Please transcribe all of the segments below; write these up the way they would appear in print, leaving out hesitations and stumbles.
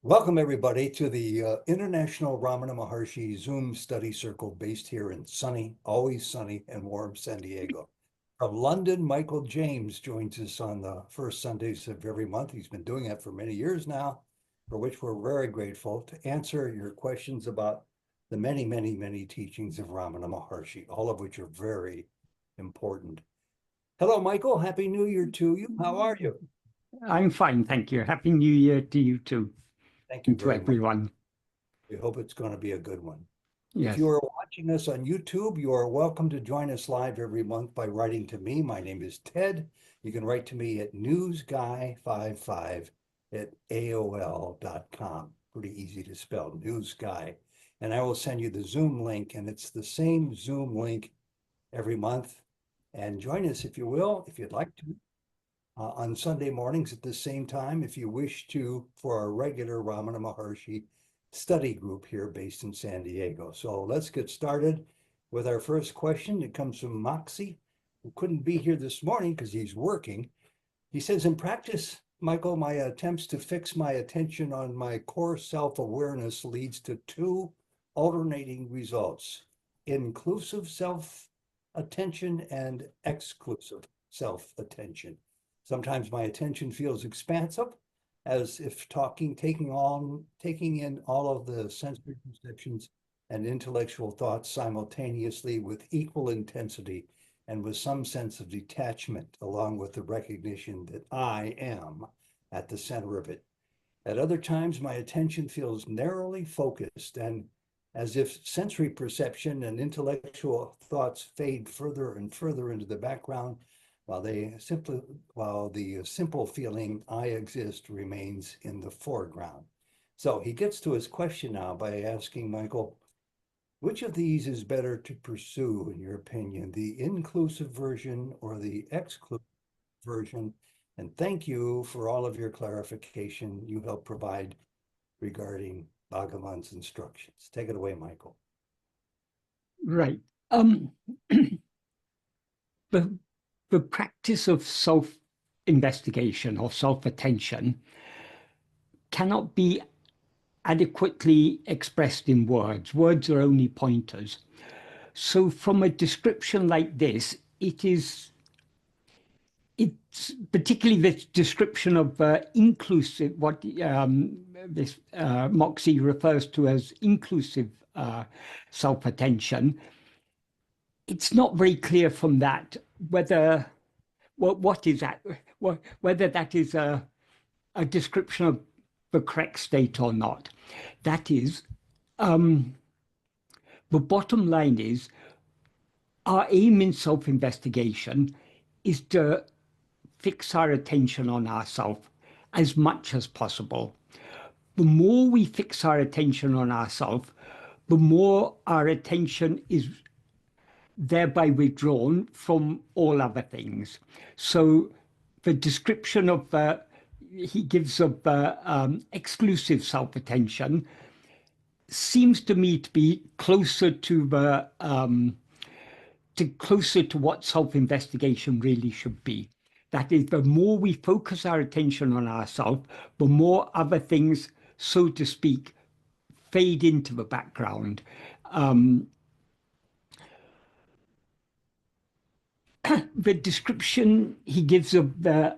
Welcome, everybody, to the International Ramana Maharshi Zoom study circle based here in sunny, always sunny and warm San Diego. From London, Michael James joins us on the first Sundays of every month. He's been doing that for many years now, for which we're very grateful, to answer your questions about the many, many, many teachings of Ramana Maharshi, all of which are very important. Hello, Michael. Happy New Year to you. How are you? I'm fine, thank you. Happy New Year to you too, Thank you and to very much. everyone. We hope it's going to be a good one. If Yes. you are watching us on YouTube, you are welcome to join us live every month by writing to me. My name is Ted. You can write to me at newsguy55@aol.com. Pretty easy to spell, newsguy. And I will send you the Zoom link, and it's the same Zoom link every month. And join us if you will, if you'd like to, on Sunday mornings at the same time, if you wish to, for our regular Ramana Maharshi study group here based in San Diego. So let's get started with our first question. It comes from Moxie, who couldn't be here this morning because he's working. He says, in practice, Michael, my attempts to fix my attention on my core self-awareness leads to two alternating results: inclusive self-attention and exclusive self-attention. Sometimes my attention feels expansive, as if taking in all of the sensory perceptions and intellectual thoughts simultaneously with equal intensity and with some sense of detachment, along with the recognition that I am at the center of it. At other times, my attention feels narrowly focused, and as if sensory perception and intellectual thoughts fade further and further into the background, while the simple feeling I exist remains in the foreground. So he gets to his question now by asking Michael, which of these is better to pursue, in your opinion, the inclusive version or the exclusive version? And thank you for all of your clarification you help provide regarding Bhagavan's instructions. Take it away, Michael. Right. The, the practice of self-investigation or self-attention cannot be adequately expressed in words. Words are only pointers. So from a description like this, it's particularly this description of inclusive, what this Moxie refers to as inclusive self-attention. It's not very clear from that whether what is that, whether that is a description of the correct state or not. That is, the bottom line is our aim in self-investigation is to fix our attention on ourselves as much as possible. The more we fix our attention on ourselves, the more our attention is thereby withdrawn from all other things. So the description of he gives of exclusive self-attention seems to me to be closer to what self-investigation really should be. That is, the more we focus our attention on ourselves, the more other things, so to speak, fade into the background. The description he gives of the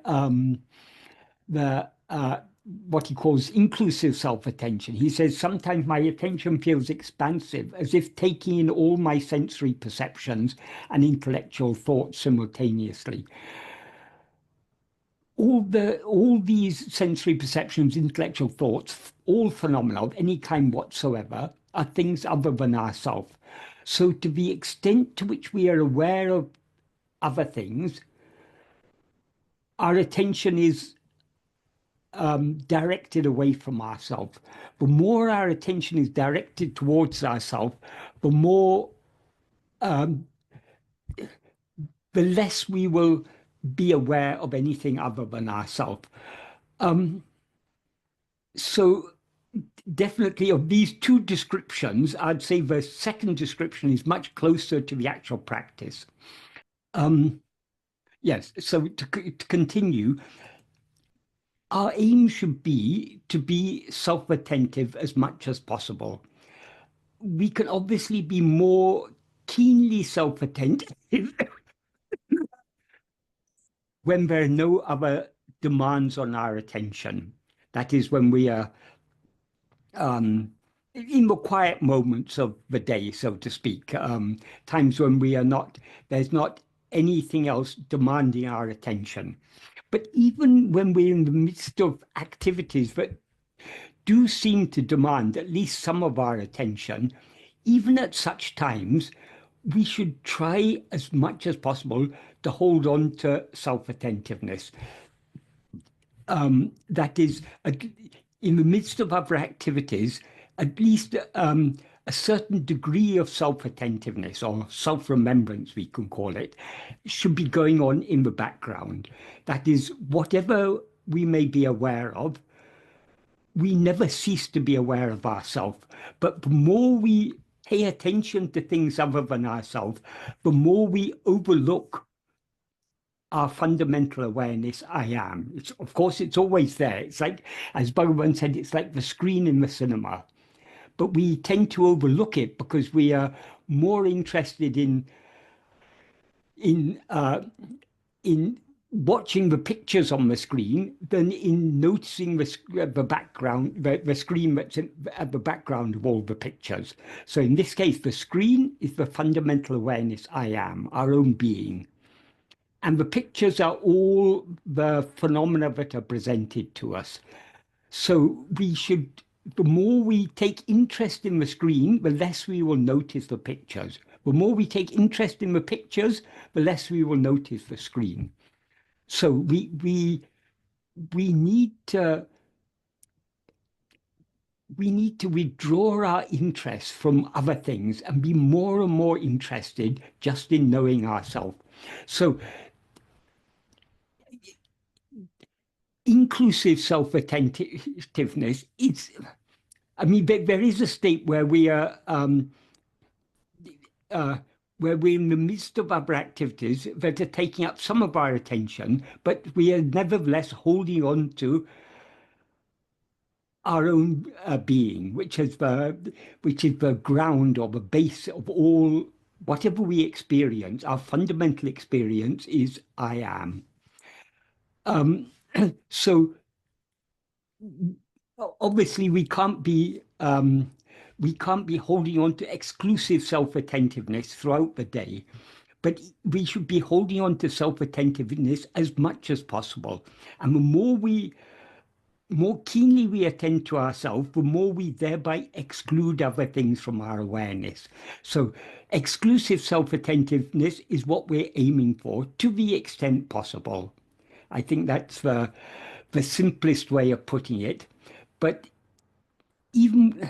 what he calls inclusive self-attention. He says, sometimes my attention feels expansive, as if taking in all my sensory perceptions and intellectual thoughts simultaneously. All these sensory perceptions, intellectual thoughts, all phenomena of any kind whatsoever, are things other than ourself. So to the extent to which we are aware of other things, our attention is directed away from ourselves. The more our attention is directed towards ourselves, the more, the less we will be aware of anything other than ourselves. So definitely of these two descriptions, I'd say the second description is much closer to the actual practice. Yes, so to continue, our aim should be to be self-attentive as much as possible. We can obviously be more keenly self-attentive when there are no other demands on our attention. That is when we are in the quiet moments of the day, so to speak, times when there's not anything else demanding our attention. But even when we're in the midst of activities that do seem to demand at least some of our attention, even at such times, we should try as much as possible to hold on to self-attentiveness. That is, in the midst of other activities, at least a certain degree of self-attentiveness or self-remembrance, we can call it, should be going on in the background. That is, whatever we may be aware of, we never cease to be aware of ourselves. But the more we pay attention to things other than ourselves, the more we overlook our fundamental awareness, I am. Of course, it's always there. It's like, as Bhagavan said, it's like the screen in the cinema. But we tend to overlook it because we are more interested in uh, in watching the pictures on the screen than in noticing the background, the screen that's at the background of all the pictures. So in this case, the screen is the fundamental awareness, I am, our own being. And the pictures are all the phenomena that are presented to us. So the more we take interest in the screen, the less we will notice the pictures. The more we take interest in the pictures, the less we will notice the screen. So we need to withdraw our interest from other things and be more and more interested just in knowing ourselves. So inclusive self-attentiveness, I mean, there is a state where we are where we're in the midst of other activities that are taking up some of our attention, but we are nevertheless holding on to our own being, which is the ground or the base of all whatever we experience. Our fundamental experience is I am. So obviously we can't be holding on to exclusive self-attentiveness throughout the day, but we should be holding on to self-attentiveness as much as possible. And the more keenly we attend to ourselves, the more we thereby exclude other things from our awareness. So exclusive self-attentiveness is what we're aiming for to the extent possible. I think that's the simplest way of putting it. But even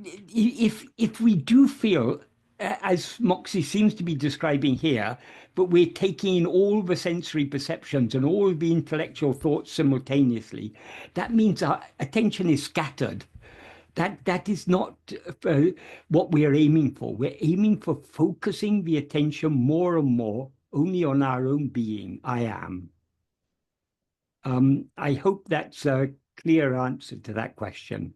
if we do feel, as Moxie seems to be describing here, but we're taking in all the sensory perceptions and all the intellectual thoughts simultaneously, that means our attention is scattered. That is not what we are aiming for. We're aiming for focusing the attention more and more only on our own being, I am. I hope that's a clear answer to that question.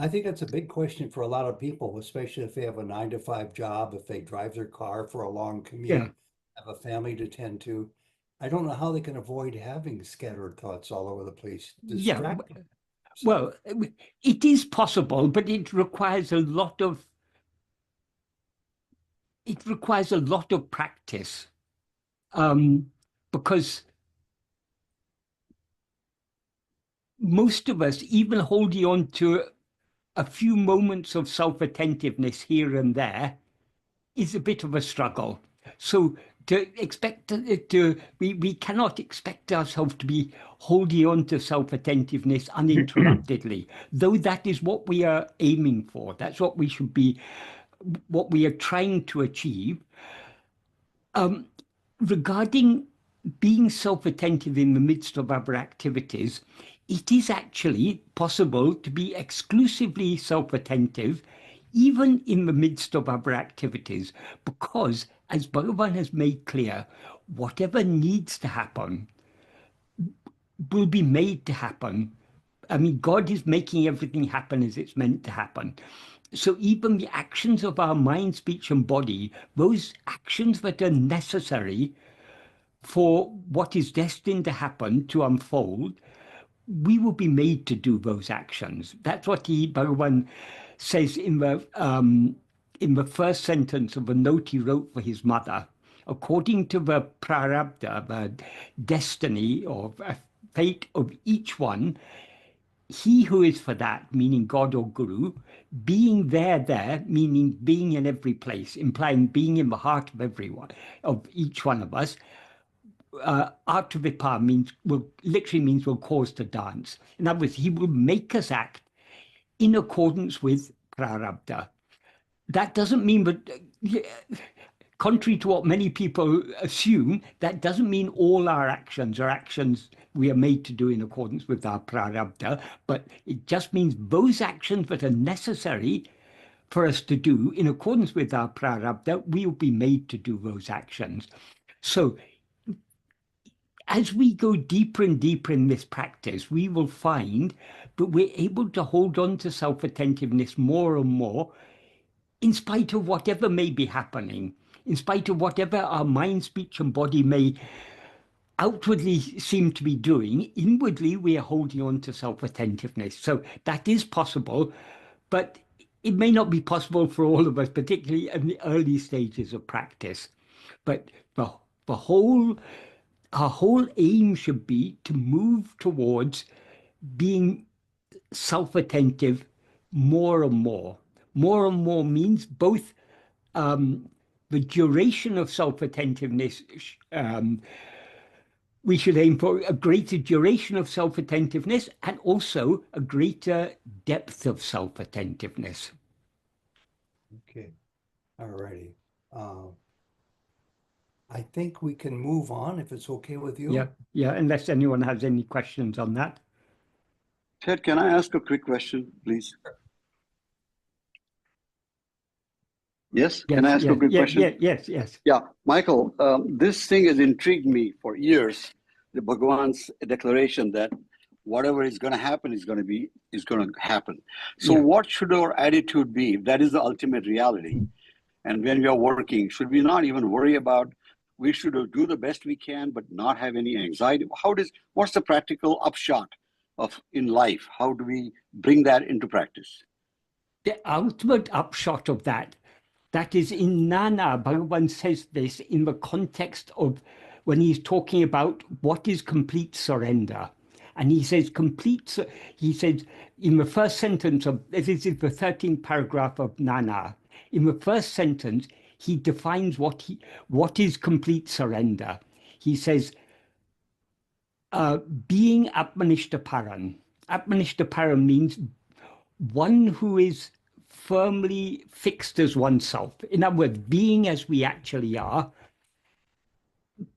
I think that's a big question for a lot of people, especially if they have a 9 to 5 job, if they drive their car for a long Yeah. commute, have a family to tend to. I don't know how they can avoid having scattered thoughts all over the place, Yeah. distracting. Well, it is possible, but it requires a lot of practice. Because most of us, even holding on to a few moments of self-attentiveness here and there, is a bit of a struggle. So we cannot expect ourselves to be holding on to self-attentiveness uninterruptedly, though that is what we are aiming for. That's what what we are trying to achieve. Regarding being self-attentive in the midst of other activities, it is actually possible to be exclusively self-attentive even in the midst of other activities, because, as Bhagavan has made clear, whatever needs to happen will be made to happen. I mean, God is making everything happen as it's meant to happen. So even the actions of our mind, speech, and body, those actions that are necessary for what is destined to happen, to unfold, we will be made to do those actions. That's what Bhagavan says in the first sentence of a note he wrote for his mother. According to the prarabdha, the destiny or fate of each one, he who is for that, meaning God or Guru, being there, meaning being in every place, implying being in the heart of everyone, of each one of us. Atma-vichara literally means will cause to dance. In other words, he will make us act in accordance with prarabdha. That doesn't mean that, contrary to what many people assume, that doesn't mean all our actions are actions we are made to do in accordance with our prarabdha, but it just means those actions that are necessary for us to do in accordance with our prarabdha, we will be made to do those actions. So as we go deeper and deeper in this practice, we will find that we're able to hold on to self-attentiveness more and more, in spite of whatever may be happening, in spite of whatever our mind, speech, and body may outwardly seem to be doing. Inwardly, we are holding on to self-attentiveness. So that is possible, but it may not be possible for all of us, particularly in the early stages of practice. But the whole our whole aim should be to move towards being self-attentive more and more. More and more means both the duration of self-attentiveness. We should aim for a greater duration of self-attentiveness and also a greater depth of self-attentiveness. Okay, all righty. I think we can move on if it's okay with you. Yeah, unless anyone has any questions on that. Ted, can I ask a quick question, please? Yes, can I ask a quick question? Yes. Yeah, Michael, this thing has intrigued me for years. The Bhagavan's declaration that whatever is going to happen is going to happen. So what should our attitude be? If that is the ultimate reality. And when we are working, should we not even worry about, we should do the best we can, but not have any anxiety? What's the practical upshot of in life? How do we bring that into practice? The ultimate upshot of that is in Nana. Bhagavan says this in the context of when he's talking about what is complete surrender. And he says he says in the first sentence of, this is the 13th paragraph of Nana, in the first sentence, he defines what is complete surrender. He says, being Atmanishtaparan. Atmanishtaparan means one who is firmly fixed as oneself. In other words, being as we actually are,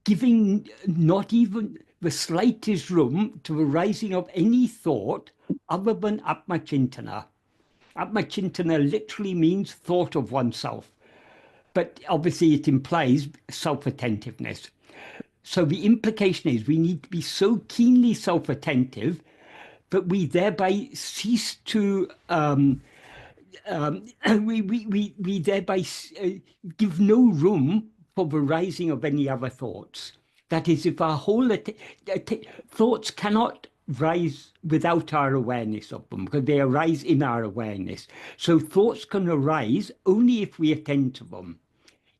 giving not even the slightest room to the rising of any thought other than Atma-chintana. Atma-chintana literally means thought of oneself, but obviously it implies self-attentiveness. So the implication is we need to be so keenly self-attentive that we thereby cease to we thereby give no room for the rising of any other thoughts. That is, if our whole thoughts cannot rise without our awareness of them, because they arise in our awareness. So thoughts can arise only if we attend to them.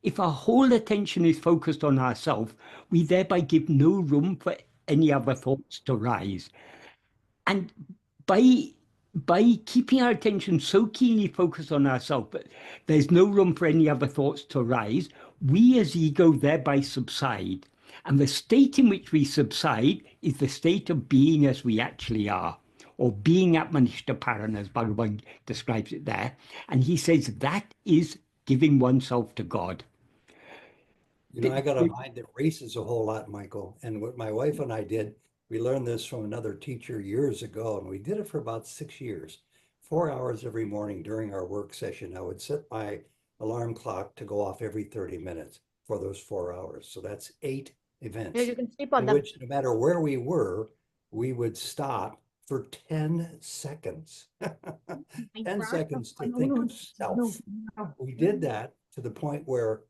If our whole attention is focused on ourselves, we thereby give no room for any other thoughts to rise. And by keeping our attention so keenly focused on ourselves, but there's no room for any other thoughts to arise, we as ego thereby subside. And the state in which we subside is the state of being as we actually are, or being Atmanishtaparan, as Bhagavan describes it there. And he says that is giving oneself to God. You know, I got a mind that races a whole lot, Michael. And what my wife and I did, we learned this from another teacher years ago, and we did it for about 6 years. 4 hours every morning during our work session, I would set my alarm clock to go off every 30 minutes for those 4 hours. So that's 8 events. Yeah, you can sleep on in them. which no matter where we were, we would stop for 10 seconds. 10 seconds to think of self. We did that to the point where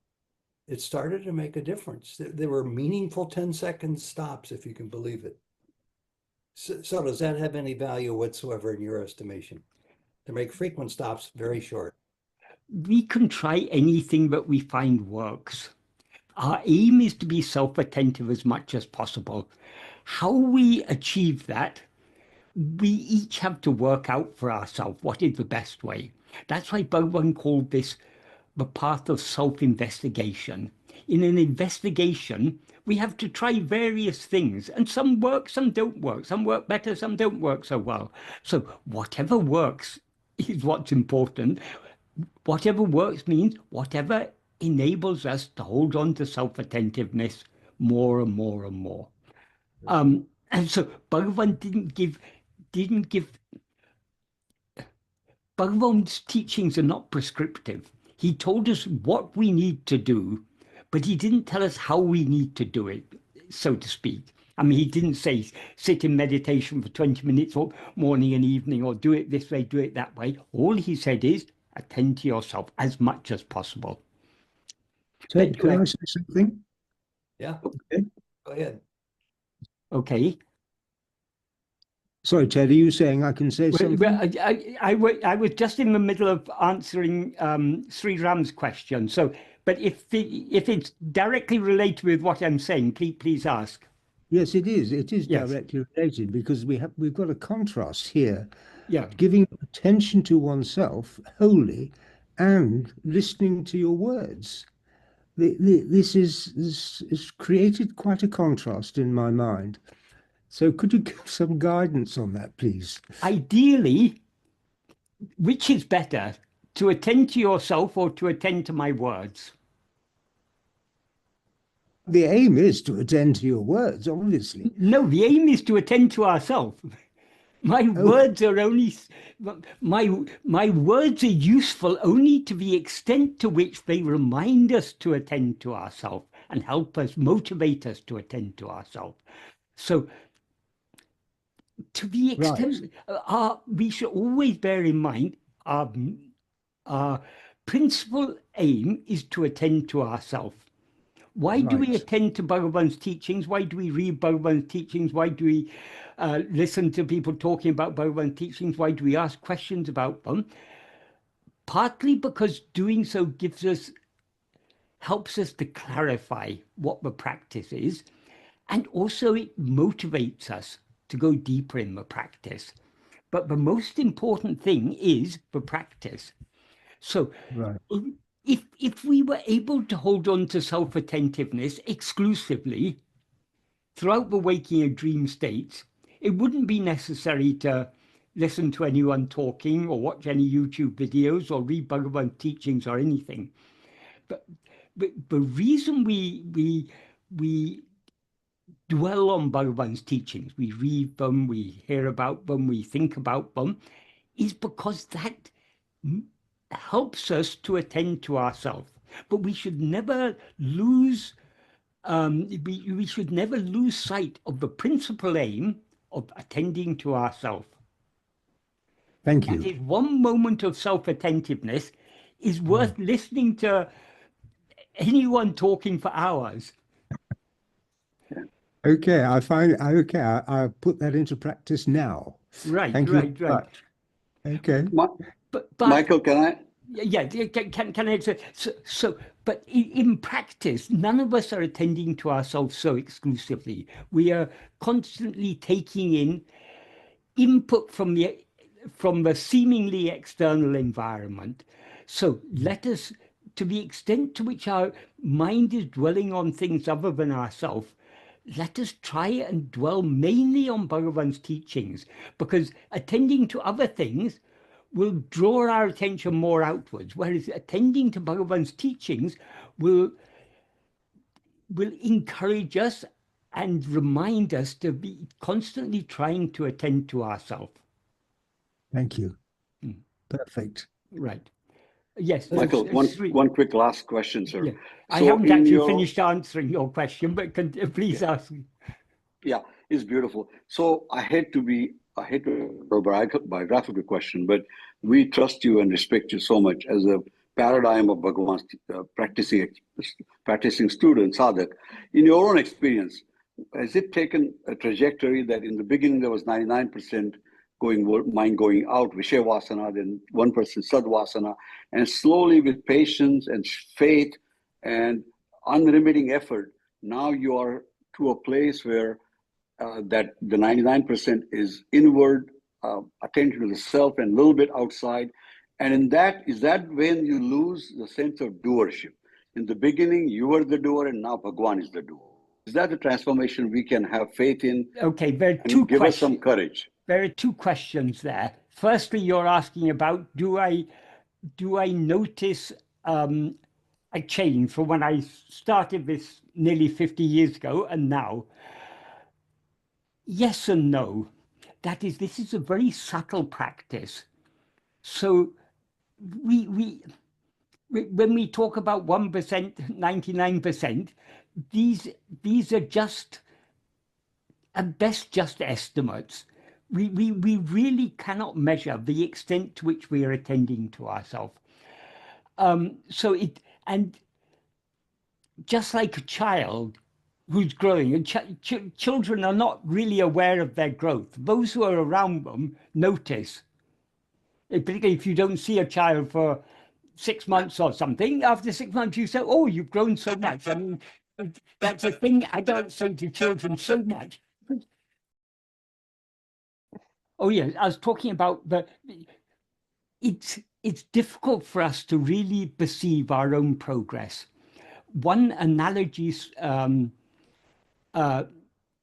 it started to make a difference. There were meaningful 10-second stops, if you can believe it. So does that have any value whatsoever in your estimation? To make frequent stops very short. We can try anything that we find works. Our aim is to be self-attentive as much as possible. How we achieve that, we each have to work out for ourselves what is the best way. That's why Bhagavan called this the path of self-investigation. In an investigation, we have to try various things, and some work, some don't work. Some work better, some don't work so well. So whatever works is what's important. Whatever works means whatever enables us to hold on to self-attentiveness more and more and more. And so Bhagavan didn't give Bhagavan's teachings are not prescriptive. He told us what we need to do, but he didn't tell us how we need to do it, so to speak. I mean, he didn't say sit in meditation for 20 minutes or morning and evening, or do it this way, do it that way. All he said is attend to yourself as much as possible. Ted, could I say something? Yeah. Okay. Go ahead. Okay. Sorry, Ted, are you saying I can say something? Well, I was just in the middle of answering Sri Ram's question. So, but if it's directly related with what I'm saying, please ask. Yes, it is. It is Yes. directly related because we've got a contrast here. Yeah. Giving attention to oneself wholly and listening to your words. This is created quite a contrast in my mind. So could you give some guidance on that, please? Ideally, which is better, to attend to yourself or to attend to my words? The aim is to attend to your words, obviously. No, the aim is to attend to ourselves. My words are only my words are useful only to the extent to which they remind us to attend to ourselves and help us, motivate us to attend to ourselves. So to the extent we should always bear in mind our principal aim is to attend to ourselves. Why do we attend to Bhagavan's teachings? Why do we read Bhagavan's teachings? Why do we listen to people talking about Bhagavan's teachings? Why do we ask questions about them? Partly because doing so helps us to clarify what the practice is, and also it motivates us to go deeper in the practice. But the most important thing is the practice. So if we were able to hold on to self-attentiveness exclusively throughout the waking and dream states, it wouldn't be necessary to listen to anyone talking or watch any YouTube videos or read Bhagavan teachings or anything. But the reason we dwell on Bhagavan's teachings, we read them, we hear about them, we think about them, is because that helps us to attend to ourselves. But we should never lose we should never lose sight of the principal aim of attending to ourselves. Thank you. That is, one moment of self-attentiveness is worth listening to anyone talking for hours. Okay, I'll put that into practice now. Right, Thank you very much. Okay. But Michael, can I? Yeah, can I say, so but in practice, none of us are attending to ourselves so exclusively. We are constantly taking in input from the seemingly external environment. So let us, to the extent to which our mind is dwelling on things other than ourselves, let us try and dwell mainly on Bhagavan's teachings, because attending to other things will draw our attention more outwards, whereas attending to Bhagavan's teachings will encourage us and remind us to be constantly trying to attend to ourselves. Thank you. Perfect. Right. Yes. Michael, one quick last question, sir. Yeah. So I haven't actually finished answering your question, but please ask. Yeah. is beautiful. So I hate to a biographical question, but we trust you and respect you so much as a paradigm of Bhagavan's practicing student, sadhak. In your own experience, has it taken a trajectory that in the beginning there was 99% mind going out, Vishayavasana, then 1% Sadvasana, and slowly with patience and faith and unremitting effort, now you are to a place where that the 99% is inward, attention to the self and a little bit outside. And in that, is that when you lose the sense of doership? In the beginning, you were the doer and now Bhagavan is the doer. Is that the transformation we can have faith in? Okay, there are and two give questions. us some courage. There are two questions there. Firstly, you're asking about, do I notice a change from when I started this nearly 50 years ago and now? Yes and no. That is, this is a very subtle practice. So when we talk about 1%, 99%, these are just at best just estimates. We really cannot measure the extent to which we are attending to ourselves. And just like a child who's growing, and children are not really aware of their growth. Those who are around them notice. Particularly if you don't see a child for 6 months or something, after 6 months you say, "Oh, you've grown so much." I mean, that's a thing I don't say to children so much. Oh yeah, I was talking about it's difficult for us to really perceive our own progress. One analogy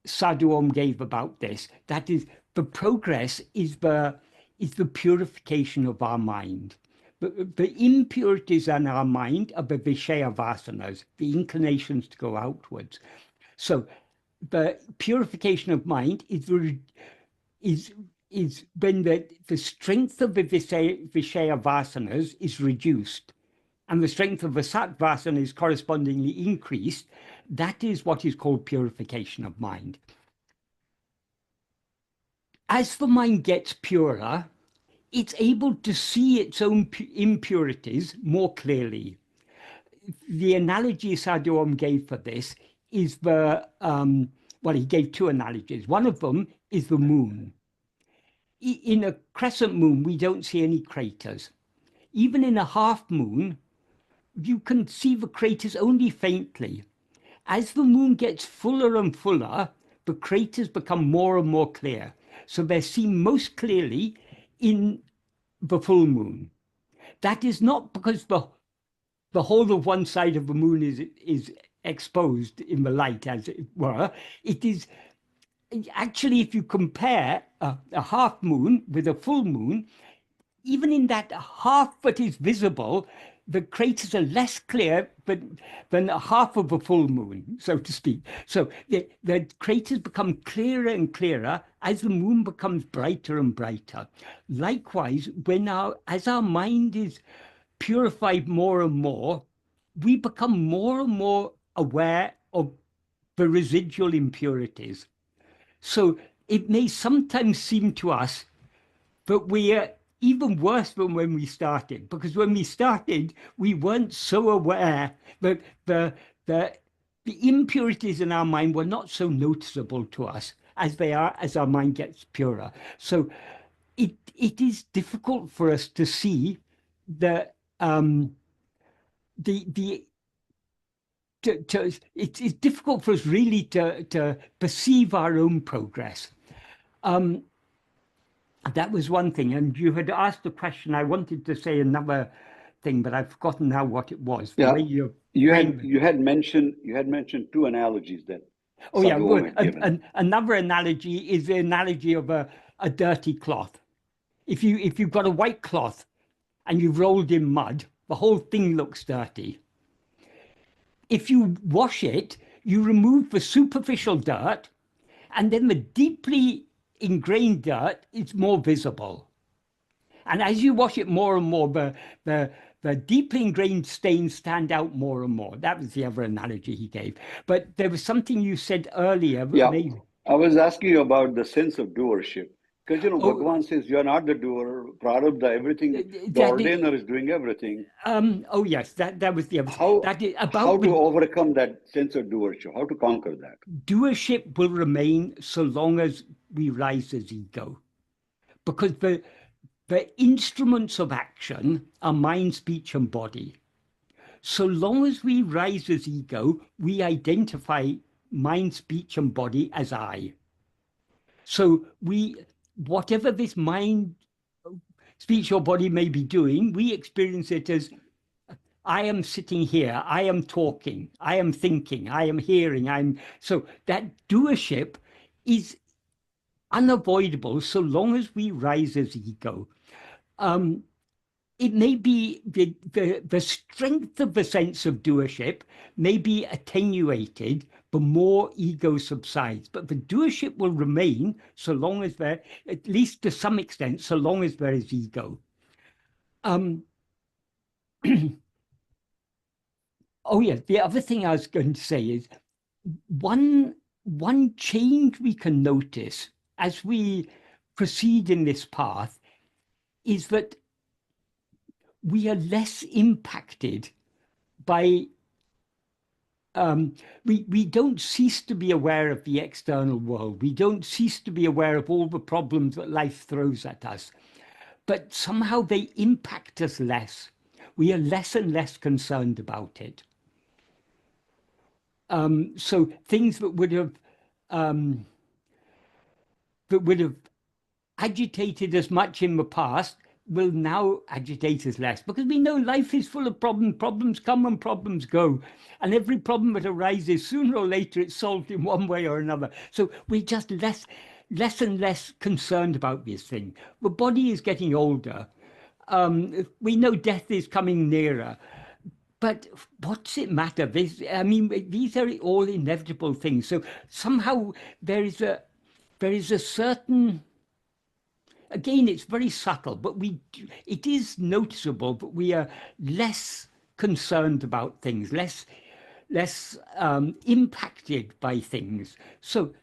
Sadhu Om gave about this, that is, the progress is the purification of our mind. The impurities in our mind are the Vishaya vasanas, the inclinations to go outwards. So the purification of mind is when the strength of the Vishaya vasanas is reduced and the strength of the Satvasana is correspondingly increased. That is what is called purification of mind. As the mind gets purer, it's able to see its own impurities more clearly. The analogy Sadhu Om gave for this is he gave two analogies. One of them is the moon. In a crescent moon, we don't see any craters. Even in a half moon, you can see the craters only faintly. As the moon gets fuller and fuller, the craters become more and more clear. So they're seen most clearly in the full moon. That is not because the whole of one side of the moon is exposed in the light, as it were. It is actually, if you compare a half moon with a full moon, even in that half that is visible, the craters are less clear than half of a full moon, so to speak. So the craters become clearer and clearer as the moon becomes brighter and brighter. Likewise, as our mind is purified more and more, we become more and more aware of the residual impurities. So it may sometimes seem to us that we are even worse than when we started, because when we started, we weren't so aware that the impurities in our mind were not so noticeable to us as they are as our mind gets purer. So it is difficult for us to see it's difficult for us really to perceive our own progress. That was one thing. And you had asked a question. I wanted to say another thing, but I've forgotten now what it was. Yeah, you had mentioned two analogies that. Oh yeah, well, another analogy is the analogy of a dirty cloth. If you've got a white cloth and you've rolled in mud, the whole thing looks dirty. If you wash it, you remove the superficial dirt, and then the deeply ingrained dirt is more visible. And as you wash it more and more, the deeply ingrained stains stand out more and more. That was the other analogy he gave. But there was something you said earlier. Yeah, I was asking you about the sense of doership. Because, Oh, Bhagavan says you're not the doer, prarabdha, everything, the that ordainer is doing everything. oh yes, that was the other thing. How, That is how about to overcome that sense of doership, how to conquer that? doership will remain so long as we rise as ego, because the instruments of action are mind, speech, and body. So long as we rise as ego, we identify mind, speech, and body as I. So whatever this mind, speech, or body may be doing, we experience it as I am sitting here, I am talking, I am thinking, I am hearing, so that doership is unavoidable so long as we rise as ego. It may be the strength of the sense of doership may be attenuated the more ego subsides, but the doership will remain so long as there, at least to some extent, so long as there is ego. Oh yeah, the other thing I was going to say is one change we can notice as we proceed in this path is that we are less impacted by we don't cease to be aware of the external world. We don't cease to be aware of all the problems that life throws at us, but somehow they impact us less. We are less and less concerned about it. So things that would have agitated us much in the past will now agitate us less, because we know life is full of problems. Problems come and problems go. And every problem that arises, sooner or later, it's solved in one way or another. So we're just less and less concerned about this thing. The body is getting older. We know death is coming nearer. But what's it matter? These are all inevitable things. So somehow there is a certain, again, it's very subtle, but it is noticeable that we are less concerned about things, less impacted by things. So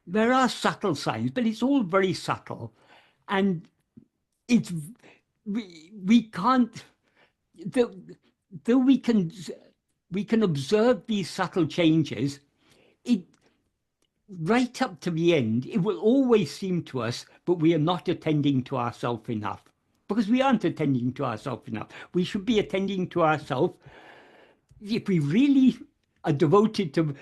there are subtle signs, but it's all very subtle, and we can't, though we can observe these subtle changes. Right up to the end, it will always seem to us, but we are not attending to ourselves enough, because we aren't attending to ourselves enough. We should be attending to ourselves. If we really are devoted to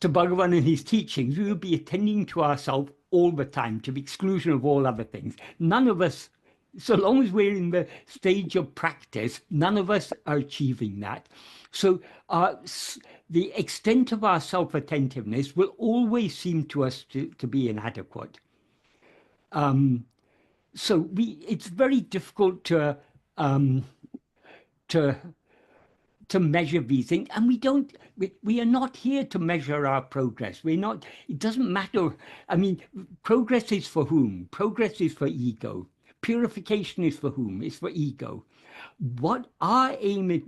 Bhagavan and his teachings, we will be attending to ourselves all the time, to the exclusion of all other things. None of us, so long as we're in the stage of practice, none of us are achieving that. So the extent of our self-attentiveness will always seem to us to be inadequate. So it's very difficult to measure these things, and we are not here to measure our progress. We're not, it doesn't matter. I mean, progress is for whom? Progress is for ego. Purification is for whom? It's for ego. What our aim is,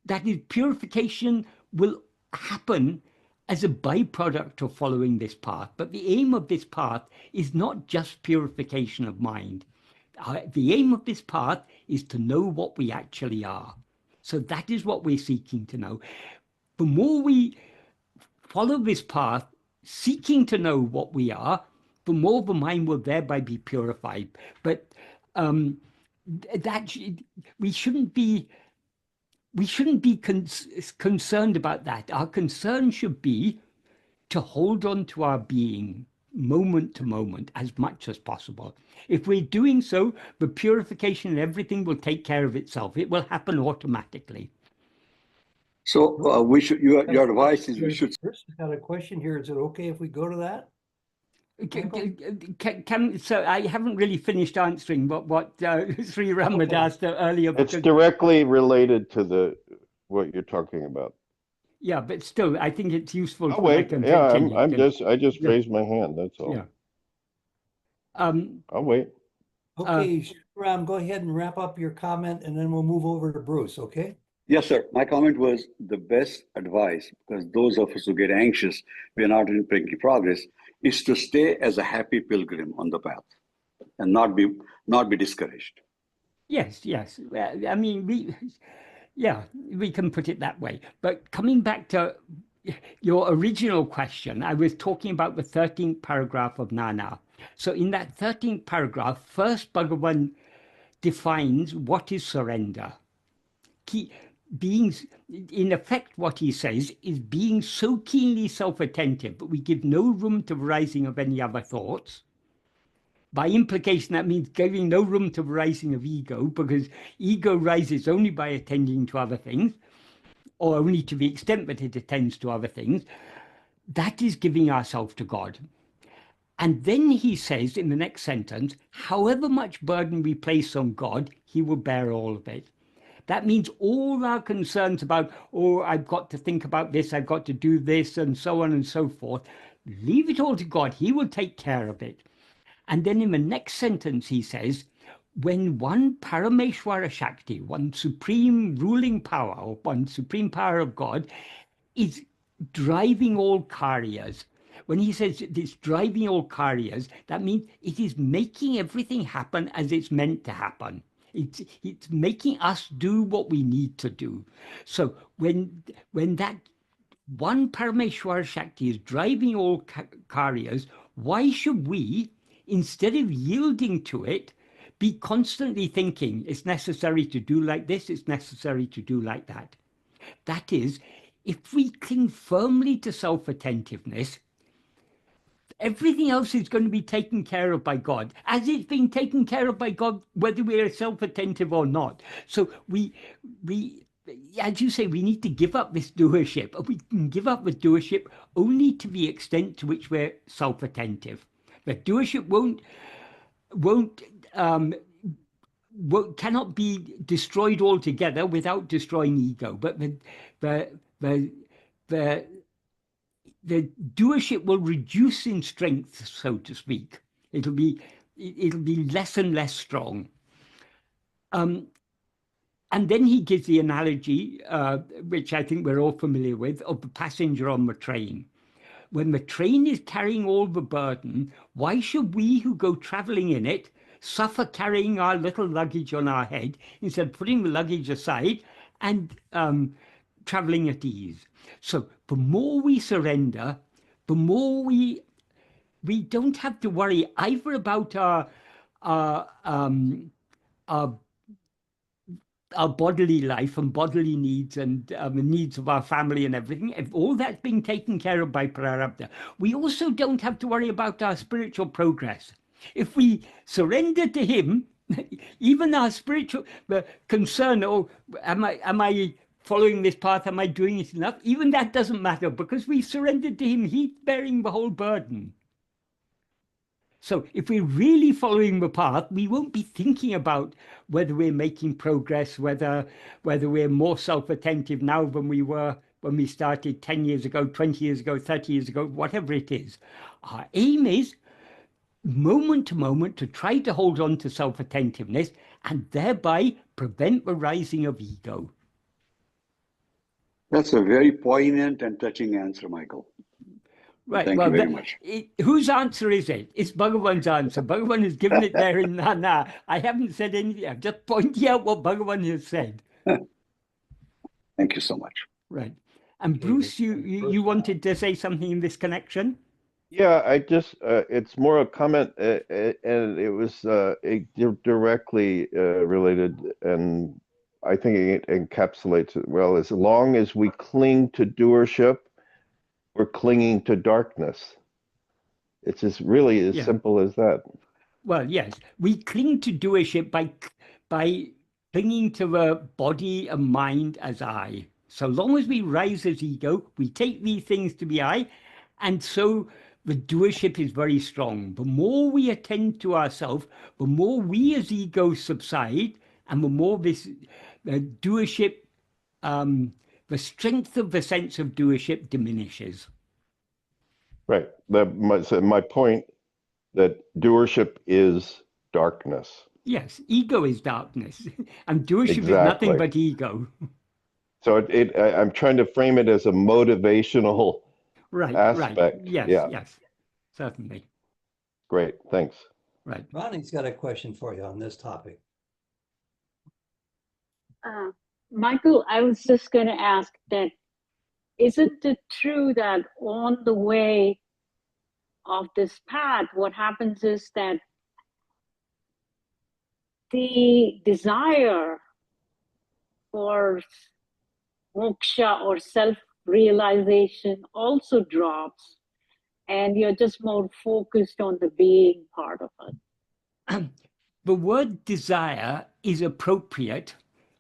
that is, purification will happen as a byproduct of following this path. But the aim of this path is not just purification of mind. The aim of this path is to know what we actually are. So that is what we're seeking to know. The more we follow this path, seeking to know what we are, the more the mind will thereby be purified. But we shouldn't be concerned about that. Our concern should be to hold on to our being moment to moment as much as possible. If we're doing so, the purification and everything will take care of itself. It will happen automatically. So your advice is we should. Chris has got a question here. Is it okay if we go to that? So I haven't really finished answering what Sri Ram had asked earlier. It's directly related to what you're talking about. Yeah, but still, I think it's useful. Oh wait, yeah, I just raised my hand. That's all. Yeah. I'll wait. Okay, Ram, go ahead and wrap up your comment, and then we'll move over to Bruce. Okay. Yes, sir. My comment was the best advice, because those of us who get anxious, we are not making progress, is to stay as a happy pilgrim on the path and not be discouraged. Yes, yes. I mean, we can put it that way. But coming back to your original question, I was talking about the 13th paragraph of Nana. So in that 13th paragraph, first Bhagavan defines what is surrender. In effect, what he says is being so keenly self-attentive that we give no room to the rising of any other thoughts. By implication, that means giving no room to the rising of ego, because ego rises only by attending to other things, or only to the extent that it attends to other things. That is giving ourselves to God. And then he says in the next sentence, however much burden we place on God, he will bear all of it. That means all our concerns about, oh, I've got to think about this, I've got to do this, and so on and so forth, leave it all to God. He will take care of it. And then in the next sentence, he says, when one Parameshwara Shakti, one supreme ruling power, or one supreme power of God, is driving all karyas. When he says it's driving all karyas, that means it is making everything happen as it's meant to happen. It's making us do what we need to do. So when that one Parameshwara Shakti is driving all karyas, why should we, instead of yielding to it, be constantly thinking it's necessary to do like this, it's necessary to do like that? That is, if we cling firmly to self-attentiveness, everything else is going to be taken care of by God, as it's being taken care of by God, whether we are self-attentive or not. So we, as you say, we need to give up this doership. We can give up the doership only to the extent to which we're self-attentive. The doership cannot be destroyed altogether without destroying ego. But the doership will reduce in strength, so to speak. It'll be less and less strong. And then he gives the analogy, which I think we're all familiar with, of the passenger on the train. When the train is carrying all the burden, why should we who go traveling in it suffer carrying our little luggage on our head instead of putting the luggage aside and traveling at ease? So the more we surrender, the more we don't have to worry either about our bodily life and bodily needs and the needs of our family and everything. If all that's being taken care of by prarabdha, we also don't have to worry about our spiritual progress. If we surrender to him, even our spiritual concern, oh, am I following this path? Am I doing it enough? Even that doesn't matter, because we surrendered to him. He's bearing the whole burden. So if we're really following the path, we won't be thinking about whether we're making progress, whether we're more self-attentive now than we were when we started 10 years ago, 20 years ago, 30 years ago, whatever it is. Our aim is, moment to moment, to try to hold on to self-attentiveness and thereby prevent the rising of ego. That's a very poignant and touching answer, Michael. Right. Thank you very much. Whose answer is it? It's Bhagavan's answer. Bhagavan has given it there in Nana. I haven't said anything. I'm just pointing out what Bhagavan has said. Thank you so much. Right. And Bruce, you wanted to say something in this connection? Yeah, I just, it's more a comment, and it was directly related, and I think it encapsulates it well. As long as we cling to doership, we're clinging to darkness. It's just really as simple as that. Well, yes, we cling to doership by clinging to the body and mind as I. So long as we rise as ego, we take these things to be I, and so the doership is very strong. The more we attend to ourselves, the more we as ego subside, and the more this doership, the strength of the sense of doership diminishes. Right. My point, that doership is darkness. Yes, ego is darkness, and doership is nothing but ego. So I'm trying to frame it as a motivational Right, aspect. right. Yes, Yeah, yes, certainly. great. Thanks. Right. Ronnie's got a question for you on this topic. Michael, I was just going to ask that, isn't it true that on the way of this path, what happens is that the desire for moksha or self-realization also drops, and you're just more focused on the being part of it? The word desire is appropriate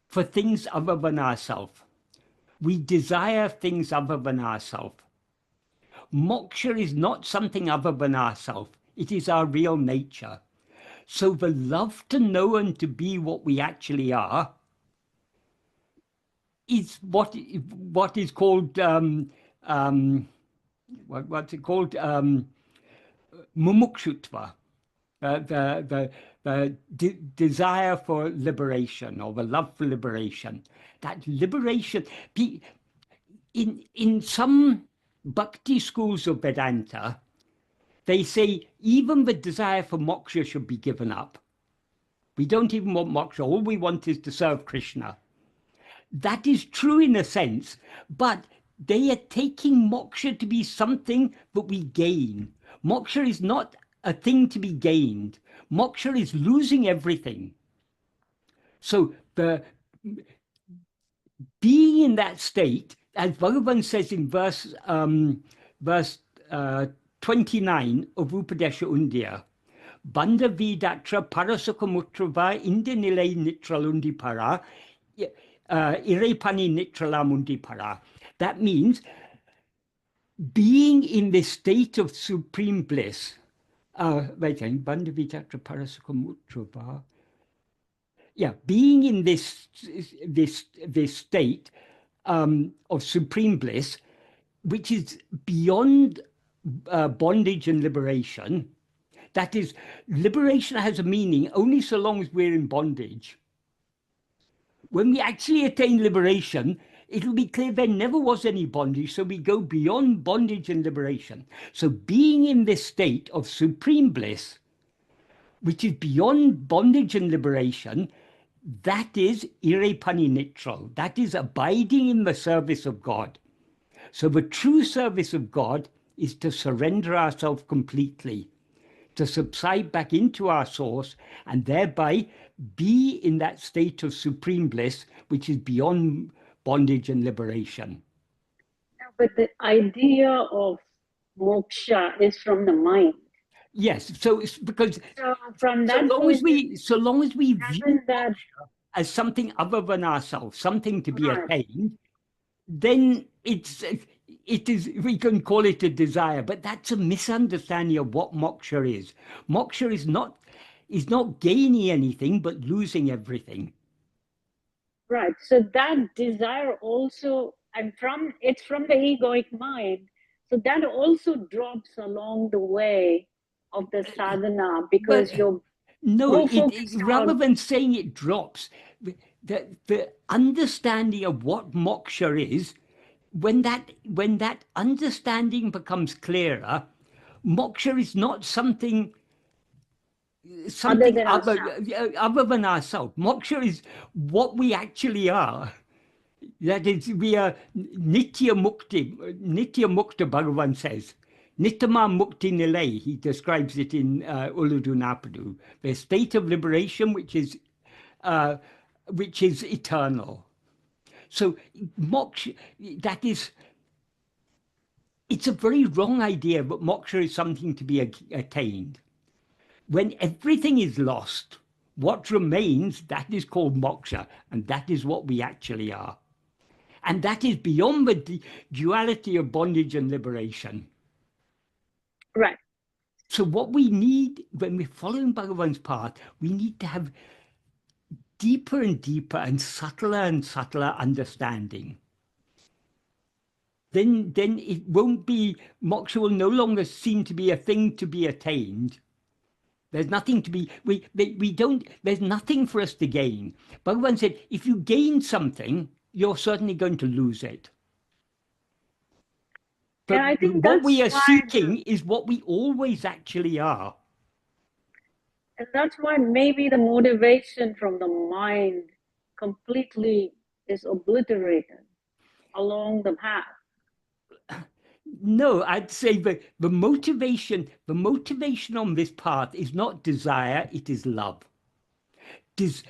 for things other than ourselves. We desire things other than ourselves. Moksha is not something other than ourselves. It is our real nature. So the love to know and to be what we actually are is what is called what's it called, mumukshutva, the desire for liberation, or the love for liberation. That liberation, in some bhakti schools of Vedanta, they say even the desire for moksha should be given up. We don't even want moksha. All we want is to serve Krishna. That is true in a sense, but they are taking moksha to be something that we gain. Moksha is not a thing to be gained. Moksha is losing everything. So the being in that state, as Bhagavan says in verse 29 of Upadesha Undya, Bandha vidatra parasukamutrava indinile nitralundi para, irepani nitralamundi para. That means being in this state of supreme bliss. Wait a minute, Bandha vidatra parasukamutrava. Yeah, being in this state of supreme bliss, which is beyond bondage and liberation. That is, liberation has a meaning only so long as we're in bondage. When we actually attain liberation, it'll be clear there never was any bondage, so we go beyond bondage and liberation. So being in this state of supreme bliss, which is beyond bondage and liberation, that is irepani nitral. That is abiding in the service of God. So the true service of God is to surrender ourselves completely, to subside back into our source, and thereby be in that state of supreme bliss, which is beyond bondage and liberation. But the idea of moksha is from the mind. Yes, so it's because So from so that long as we view that as something other than ourselves, something to be Right. attained, then it is, we can call it a desire, but that's a misunderstanding of what moksha is. Moksha is not gaining anything, but losing everything. Right. So that desire also, and it's from the egoic mind. So that also drops along the way of the sadhana, because But you're no, more focused rather on, than saying it drops, the understanding of what moksha is, when that understanding becomes clearer, moksha is not something other than other than ourselves. Moksha is what we actually are. That is, we are nitya mukti. Nitya mukta, Bhagavan says. Nittama mukti nilay, he describes it in Uludu Napadu, the state of liberation which is eternal. So moksha, that is, it's a very wrong idea, but moksha is something to be attained. When everything is lost, what remains, that is called moksha, and that is what we actually are. And that is beyond the duality of bondage and liberation. right. So what we need, when we're following Bhagavan's path, we need to have deeper and deeper and subtler understanding. Then it won't be, moksha will no longer seem to be a thing to be attained. There's nothing to be, there's nothing for us to gain. Bhagavan said, if you gain something, you're certainly going to lose it. But And I think what we are that's why seeking is what we always actually are. and that's why maybe the motivation from the mind completely is obliterated along the path. No, I'd say the motivation on this path is not desire, it is love.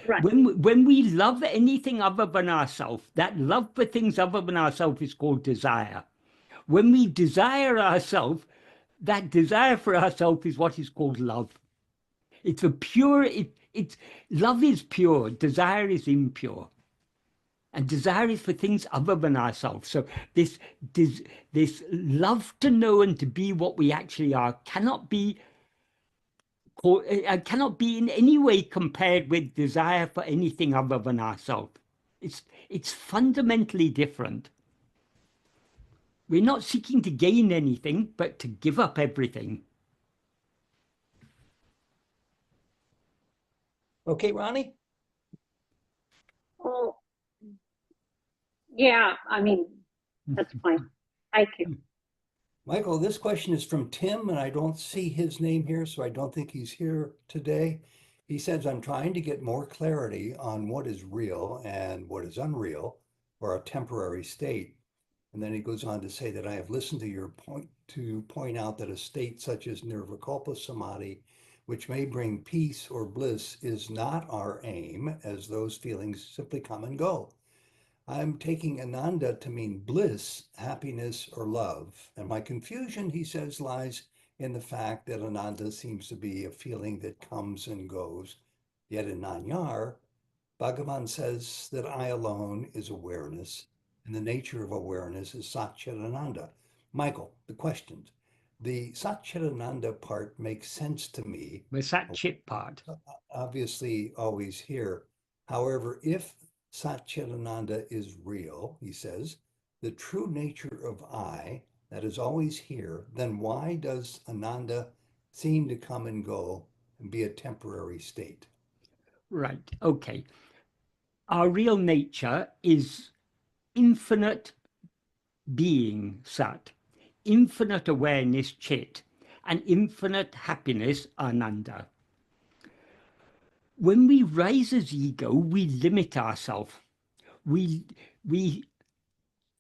Right. When we love anything other than ourselves, that love for things other than ourselves is called desire. When we desire ourselves, that desire for ourselves is what is called love. It's a pure, it's love is pure, desire is impure. And desire is for things other than ourselves. So this love to know and to be what we actually are cannot be in any way compared with desire for anything other than ourselves. It's fundamentally different. We're not seeking to gain anything, but to give up everything. Okay, Ronnie? Oh, yeah, I mean, that's fine. Thank you. Michael, this question is from Tim, and I don't see his name here, so I don't think he's here today. He says, I'm trying to get more clarity on what is real and what is unreal, or a temporary state. And then he goes on to say that I have listened to your point out that a state such as nirvikalpa samadhi, which may bring peace or bliss, is not our aim, as those feelings simply come and go. I'm taking Ananda to mean bliss, happiness, or love. And my confusion, he says, lies in the fact that Ananda seems to be a feeling that comes and goes. Yet in Nanyar, Bhagavan says that I alone is awareness, and the nature of awareness is Satchitananda. Michael, the questions. The Satchitananda part makes sense to me. The Satchit part. Obviously, always here. However, if Satchitananda is real, he says, the true nature of I, that is always here, then why does Ananda seem to come and go and be a temporary state? Right, okay. Our real nature is infinite being, Sat, infinite awareness, Chit, and infinite happiness, Ananda. When we rise as ego, we limit ourselves. We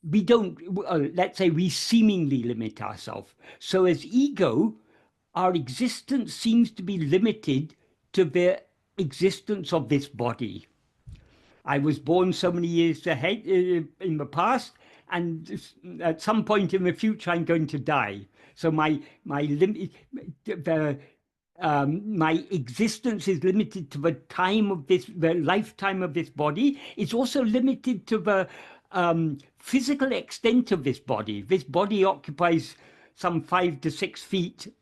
don't, let's say we seemingly limit ourselves. So as ego, our existence seems to be limited to the existence of this body. I was born so many years ahead in the past, and at some point in the future, I'm going to die. So my existence is limited to the time of the lifetime of this body. It's also limited to the physical extent of this body. This body occupies some 5 to 6 feet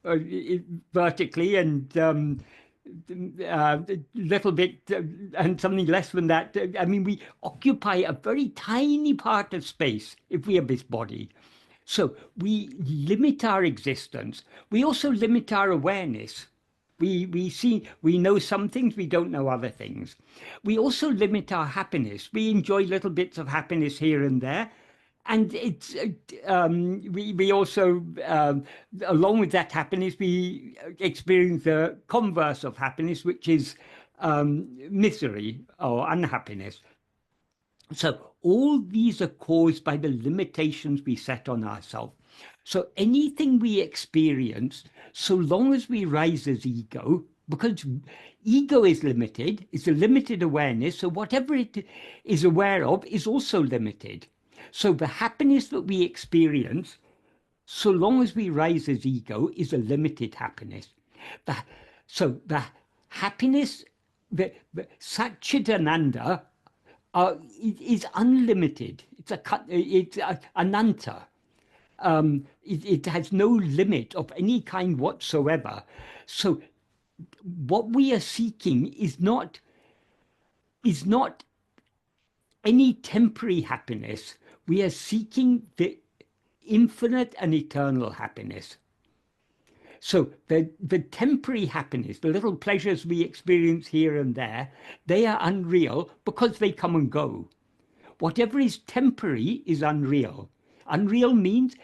vertically, and little bit and something less than that. I mean, we occupy a very tiny part of space if we have this body. So we limit our existence. We also limit our awareness. We know some things, we don't know other things. We also limit our happiness. We enjoy little bits of happiness here and there. And it's we also, along with that happiness, we experience the converse of happiness, which is misery or unhappiness. So all these are caused by the limitations we set on ourselves. So anything we experience, so long as we rise as ego, because ego is limited, it's a limited awareness, so whatever it is aware of is also limited. So the happiness that we experience, so long as we rise as ego, is a limited happiness. So the happiness, the Satchitananda, is unlimited. It's ananta. It has no limit of any kind whatsoever. So what we are seeking is not any temporary happiness. We are seeking the infinite and eternal happiness. So the temporary happiness, the little pleasures we experience here and there, they are unreal because they come and go. whatever is temporary is unreal. Unreal means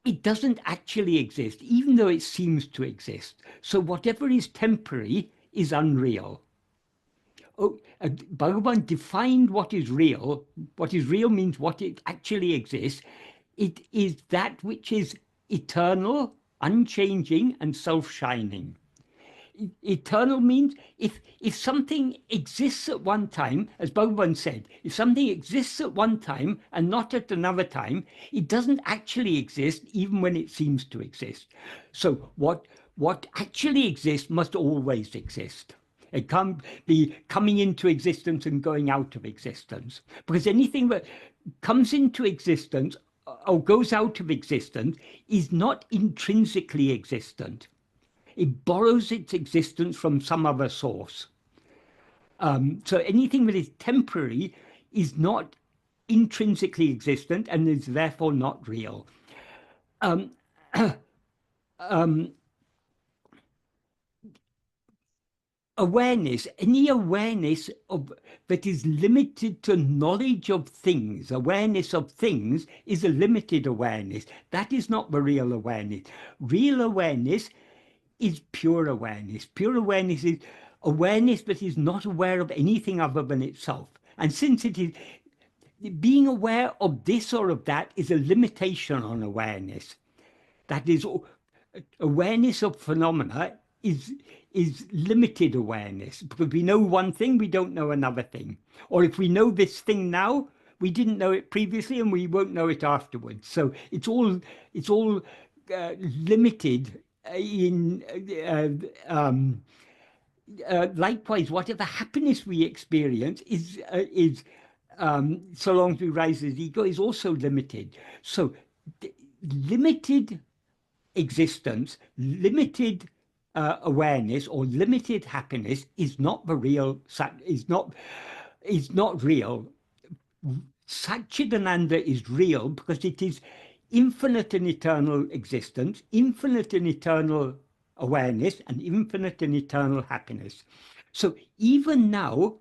it doesn't actually exist, even though it seems to exist. So whatever is temporary is unreal. Oh, Bhagavan defined what is real. What is real means what it actually exists. It is that which is eternal, unchanging, and self-shining. Eternal means if something exists at one time, as Bhagavan said, if something exists at one time and not at another time, it doesn't actually exist even when it seems to exist. So what actually exists must always exist. It can't be coming into existence and going out of existence, because anything that comes into existence or goes out of existence is not intrinsically existent. It borrows its existence from some other source. So anything that is temporary is not intrinsically existent and is therefore not real. Awareness, any awareness that is limited to knowledge of things, awareness of things is a limited awareness. That is not the real awareness. Real awareness is pure awareness. Pure awareness is awareness that is not aware of anything other than itself. And since it is, being aware of this or of that is a limitation on awareness. That is, awareness of phenomena is limited awareness, because we know one thing, we don't know another thing. Or if we know this thing now, we didn't know it previously and we won't know it afterwards. So it's all limited in likewise, whatever happiness we experience is so long as we rise as ego, is also limited. So limited existence, limited awareness, or limited happiness is not the real. Is not real. Satchidananda is real because it is infinite and eternal existence, infinite and eternal awareness, and infinite and eternal happiness. So even now,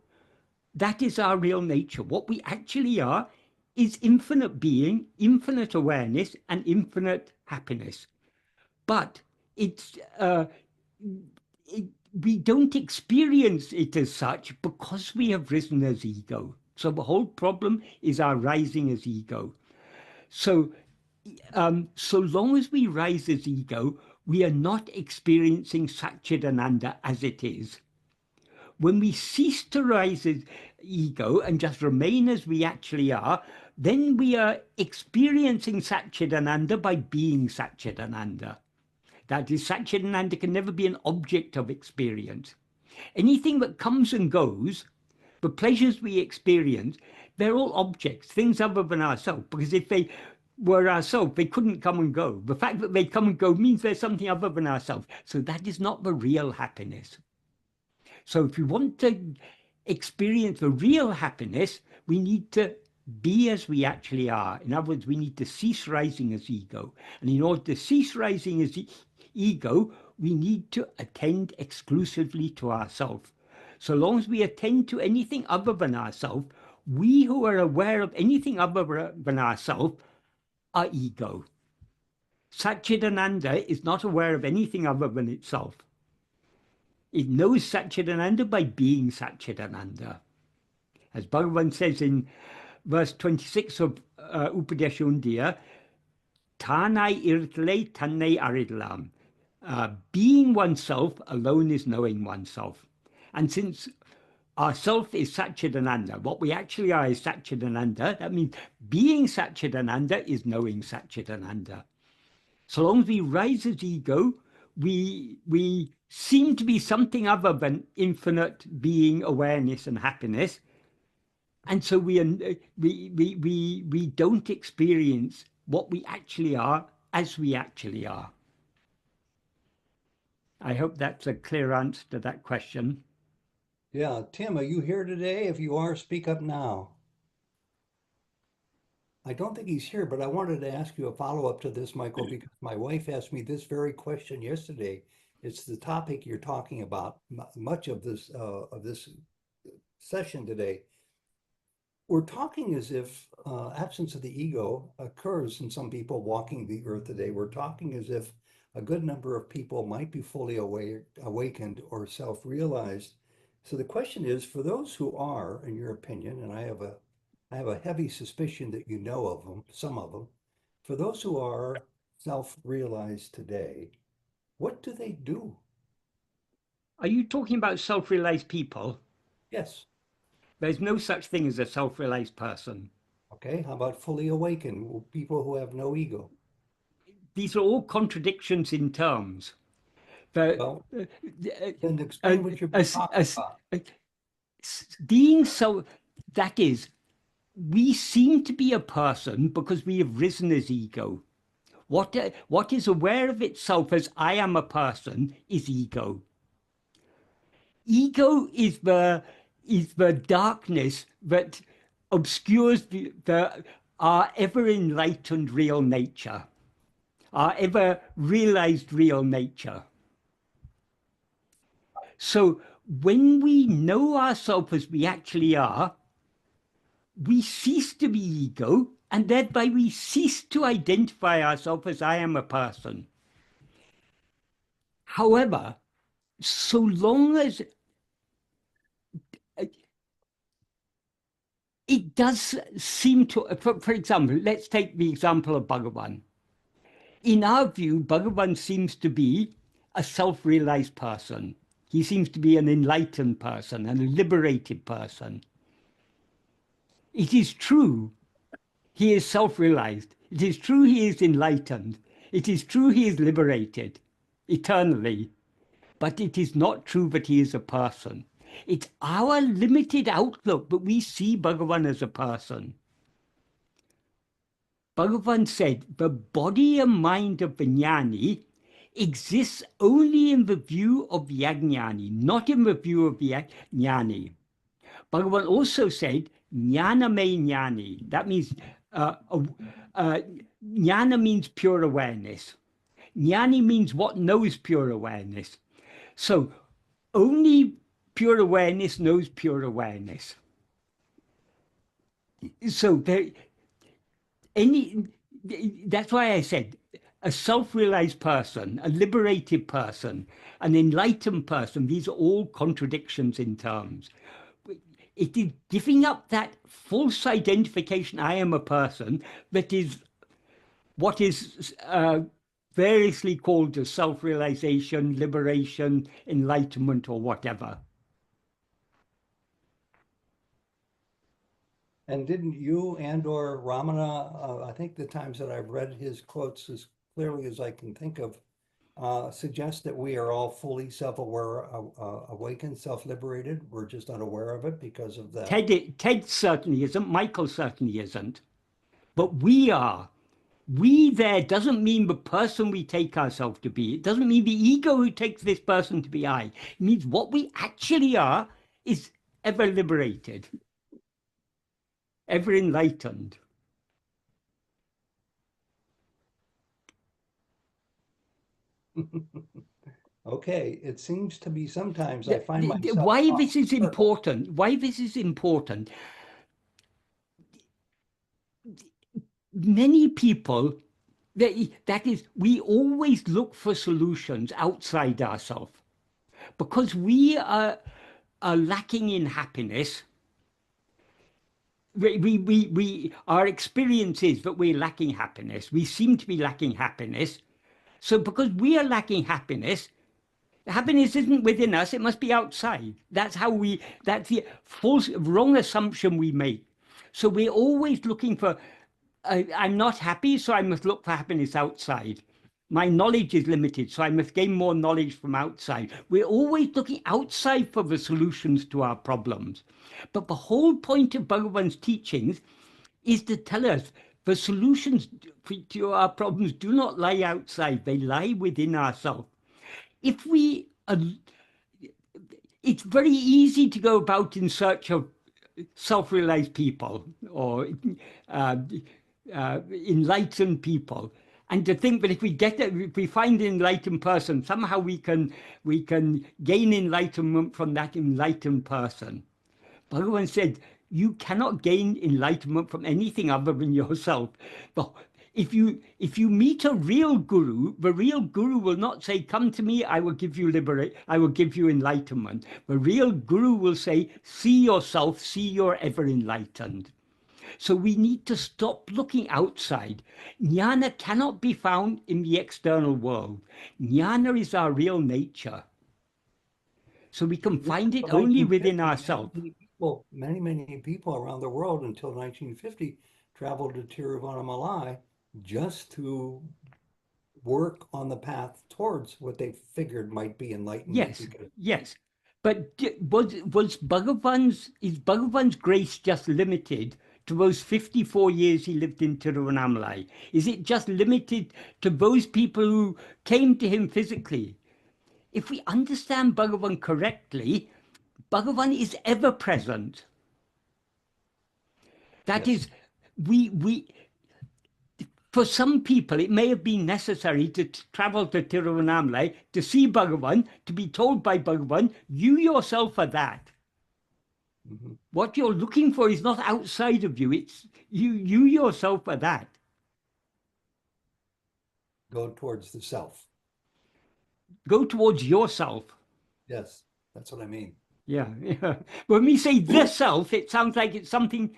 that is our real nature. What we actually are is infinite being, infinite awareness, and infinite happiness. But we don't experience it as such because we have risen as ego. So the whole problem is our rising as ego. So so long as we rise as ego, we are not experiencing Satchidananda as it is. When we cease to rise as ego and just remain as we actually are, then we are experiencing Satchidananda by being Satchidananda. That is, Satchidananda can never be an object of experience. Anything that comes and goes, the pleasures we experience, they're all objects, things other than ourselves, because if they were ourselves, they couldn't come and go. The fact that they come and go means there's something other than ourselves. So that is not the real happiness. So if we want to experience the real happiness, we need to be as we actually are. In other words, we need to cease rising as ego. And in order to cease rising as ego, we need to attend exclusively to ourself. So long as we attend to anything other than ourself, we who are aware of anything other than ourself are ego. Satchidananda is not aware of anything other than itself. It knows Satchidananda by being Satchidananda. As Bhagavan says in verse 26 of Upadesha, Tanai irtle tanai aridlam. Being oneself alone is knowing oneself. And since ourself is Satchidananda, what we actually are is Satchidananda, that means being Satchidananda is knowing Satchidananda. So long as we rise as ego, we seem to be something other than infinite being, awareness, and happiness. And so we don't experience what we actually are as we actually are. I hope that's a clear answer to that question. Yeah, Tim, are you here today? If you are, speak up now. I don't think he's here, but I wanted to ask you a follow-up to this, Michael, because my wife asked me this very question yesterday. It's the topic you're talking about, much of this session today. we're talking as if absence of the ego occurs in some people walking the earth today. We're talking as if a good number of people might be fully awakened or self-realized. So the question is, for those who are, in your opinion, and I have a heavy suspicion that you know of them, some of them, for those who are self-realized today, what do they do? Are you talking about self-realized people? Yes. There's no such thing as a self-realized person. Okay, how about fully awakened, people who have no ego? These are all contradictions in terms. Well, then explain what you're talking about. Being so, that is, we seem to be a person because we have risen as ego. What is aware of itself as I am a person is ego. Ego is the darkness that obscures our ever enlightened real nature, our ever realized real nature. So when we know ourselves as we actually are, we cease to be ego, and thereby we cease to identify ourselves as I am a person. However, so long as it does seem to, for example, let's take the example of Bhagavan. In our view, Bhagavan seems to be a self-realized person. He seems to be an enlightened person, a liberated person. It is true he is self-realized. It is true he is enlightened. It is true he is liberated eternally. But it is not true that he is a person. It's our limited outlook that we see Bhagavan as a person. Bhagavan said, the body and mind of the jnani exists only in the view of the ajnani, not in the view of the jnani. Bhagavan also said, jnana me jnani. That means, jnana means pure awareness. Jnani means what knows pure awareness. So only pure awareness knows pure awareness. So that's why I said a self-realized person, a liberated person, an enlightened person, these are all contradictions in terms. It is giving up that false identification, I am a person, that is what is variously called as self-realization, liberation, enlightenment, or whatever. And didn't you and or Ramana, I think the times that I've read his quotes as clearly as I can think of, suggest that we are all fully self-aware, awakened, self-liberated. We're just unaware of it because of that. Ted certainly isn't. Michael certainly isn't. But we are. We there doesn't mean the person we take ourselves to be. It doesn't mean the ego who takes this person to be I. It means what we actually are is ever liberated, ever enlightened. Okay, it seems to be sometimes I find myself. Why this is important? Why this is important? Many people, that is, we always look for solutions outside ourselves because we are lacking in happiness. Our experience is that we're lacking happiness. We seem to be lacking happiness. So because we are lacking happiness, happiness isn't within us, it must be outside. That's the wrong assumption we make. So we're always looking for, I'm not happy, so I must look for happiness outside. My knowledge is limited, so I must gain more knowledge from outside. We're always looking outside for the solutions to our problems. But the whole point of Bhagavan's teachings is to tell us the solutions to our problems do not lie outside, they lie within ourselves. If we, it's very easy to go about in search of self-realized people or enlightened people, and to think that if we find an enlightened person, somehow we can gain enlightenment from that enlightened person. Bhagavan said, you cannot gain enlightenment from anything other than yourself. But if you meet a real guru, the real guru will not say, "Come to me, I will give you I will give you enlightenment." The real guru will say, "See yourself, see you're ever enlightened." So we need to stop looking outside. Jnana cannot be found in the external world. Jnana is our real nature. So we can find it only within ourselves. Many people around the world until 1950 traveled to Tiruvannamalai just to work on the path towards what they figured might be enlightenment. Yes, yes. But is Bhagavan's grace just limited to those 54 years he lived in Tiruvannamalai? Is it just limited to those people who came to him physically? If we understand Bhagavan correctly, Bhagavan is ever present. That is, for some people, it may have been necessary to travel to Tiruvannamalai to see Bhagavan, to be told by Bhagavan, "You yourself are that." Mm-hmm. What you're looking for is not outside of you. It's you yourself are that. Go towards the self. Go towards yourself. Yes, that's what I mean. Yeah. When we say the self, it sounds like it's something.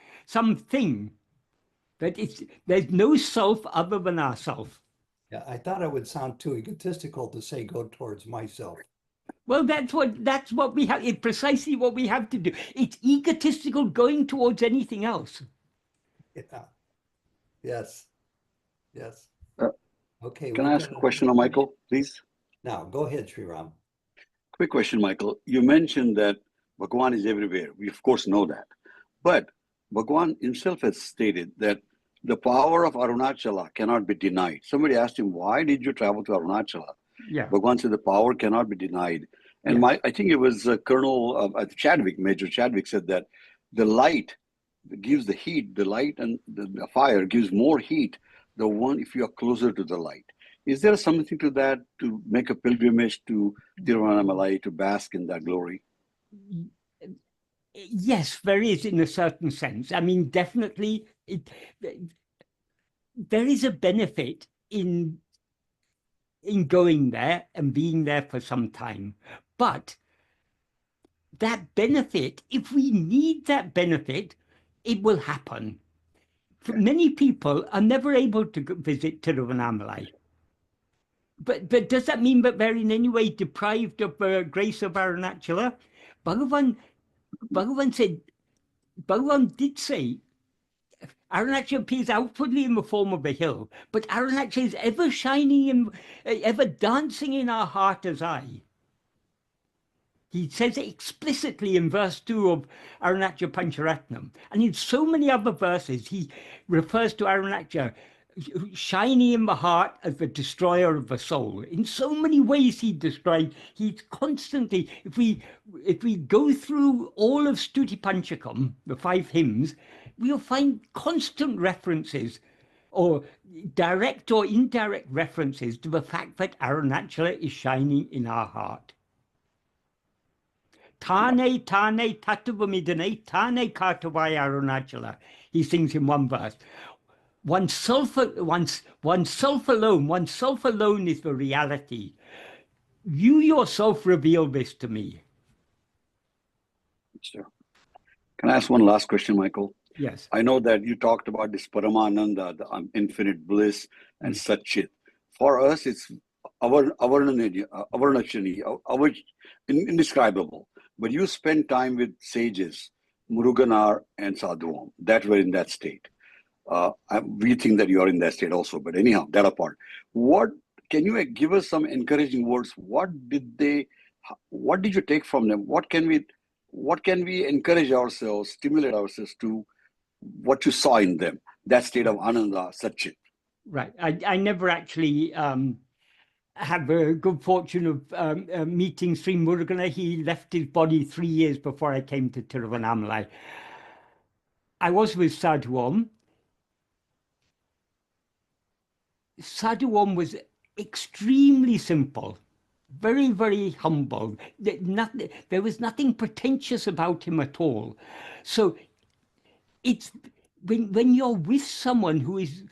But there's no self other than ourself. Yeah, I thought it would sound too egotistical to say go towards myself. Well, that's what we have. It's precisely what we have to do. It's egotistical going towards anything else. Yeah. Yes. Yes. Okay. Can I ask a question, Michael, please? Now, go ahead, Sri Ram. Quick question, Michael. You mentioned that Bhagavan is everywhere. We, of course, know that. But Bhagavan himself has stated that the power of Arunachala cannot be denied. Somebody asked him, "Why did you travel to Arunachala?" Yeah. Bhagavan said the power cannot be denied. And yeah. I think it was Colonel Chadwick, Major Chadwick, said that the light gives the heat, the light and the fire gives more heat, the one if you are closer to the light. Is there something to that, to make a pilgrimage to Tiruvannamalai to bask in that glory? Yes, there is in a certain sense. I mean, definitely, there is a benefit in going there and being there for some time. But that benefit, if we need that benefit, it will happen. Okay. Many people are never able to visit Tiruvannamalai. But does that mean that they're in any way deprived of the grace of Arunachala? Bhagavan did say, Arunachala appears outwardly in the form of a hill, but Arunachala is ever shining and ever dancing in our heart as I. He says it explicitly in verse 2 of Arunachala Pancharatnam. And in so many other verses, he refers to Arunachala shining in the heart as the destroyer of the soul. In so many ways he's constantly, if we go through all of Stuti Panchakam, the 5 hymns, we'll find constant references or direct or indirect references to the fact that Arunachala is shining in our heart. Tane tattvamidane, tane kartavai Arunachala, he sings in one verse. Oneself alone is the reality. You yourself reveal this to me. Sure. Can I ask one last question, Michael? Yes. I know that you talked about this Paramananda, the infinite bliss and Satchit. For us, it's indescribable. But you spend time with sages, Muruganar and Sadhu Om, that were in that state. We think that you are in that state also, but anyhow, that apart. What can you give us some encouraging words? What did you take from them? What can we encourage ourselves, stimulate ourselves to what you saw in them, that state of Ananda, Satchit? Right. I never actually have a good fortune of meeting Sri Murugana. He left his body 3 years before I came to Tiruvannamalai. I was with Sadhu Om. Sadhu Om was extremely simple, very, very humble. There was nothing pretentious about him at all. So it's when you're with someone who is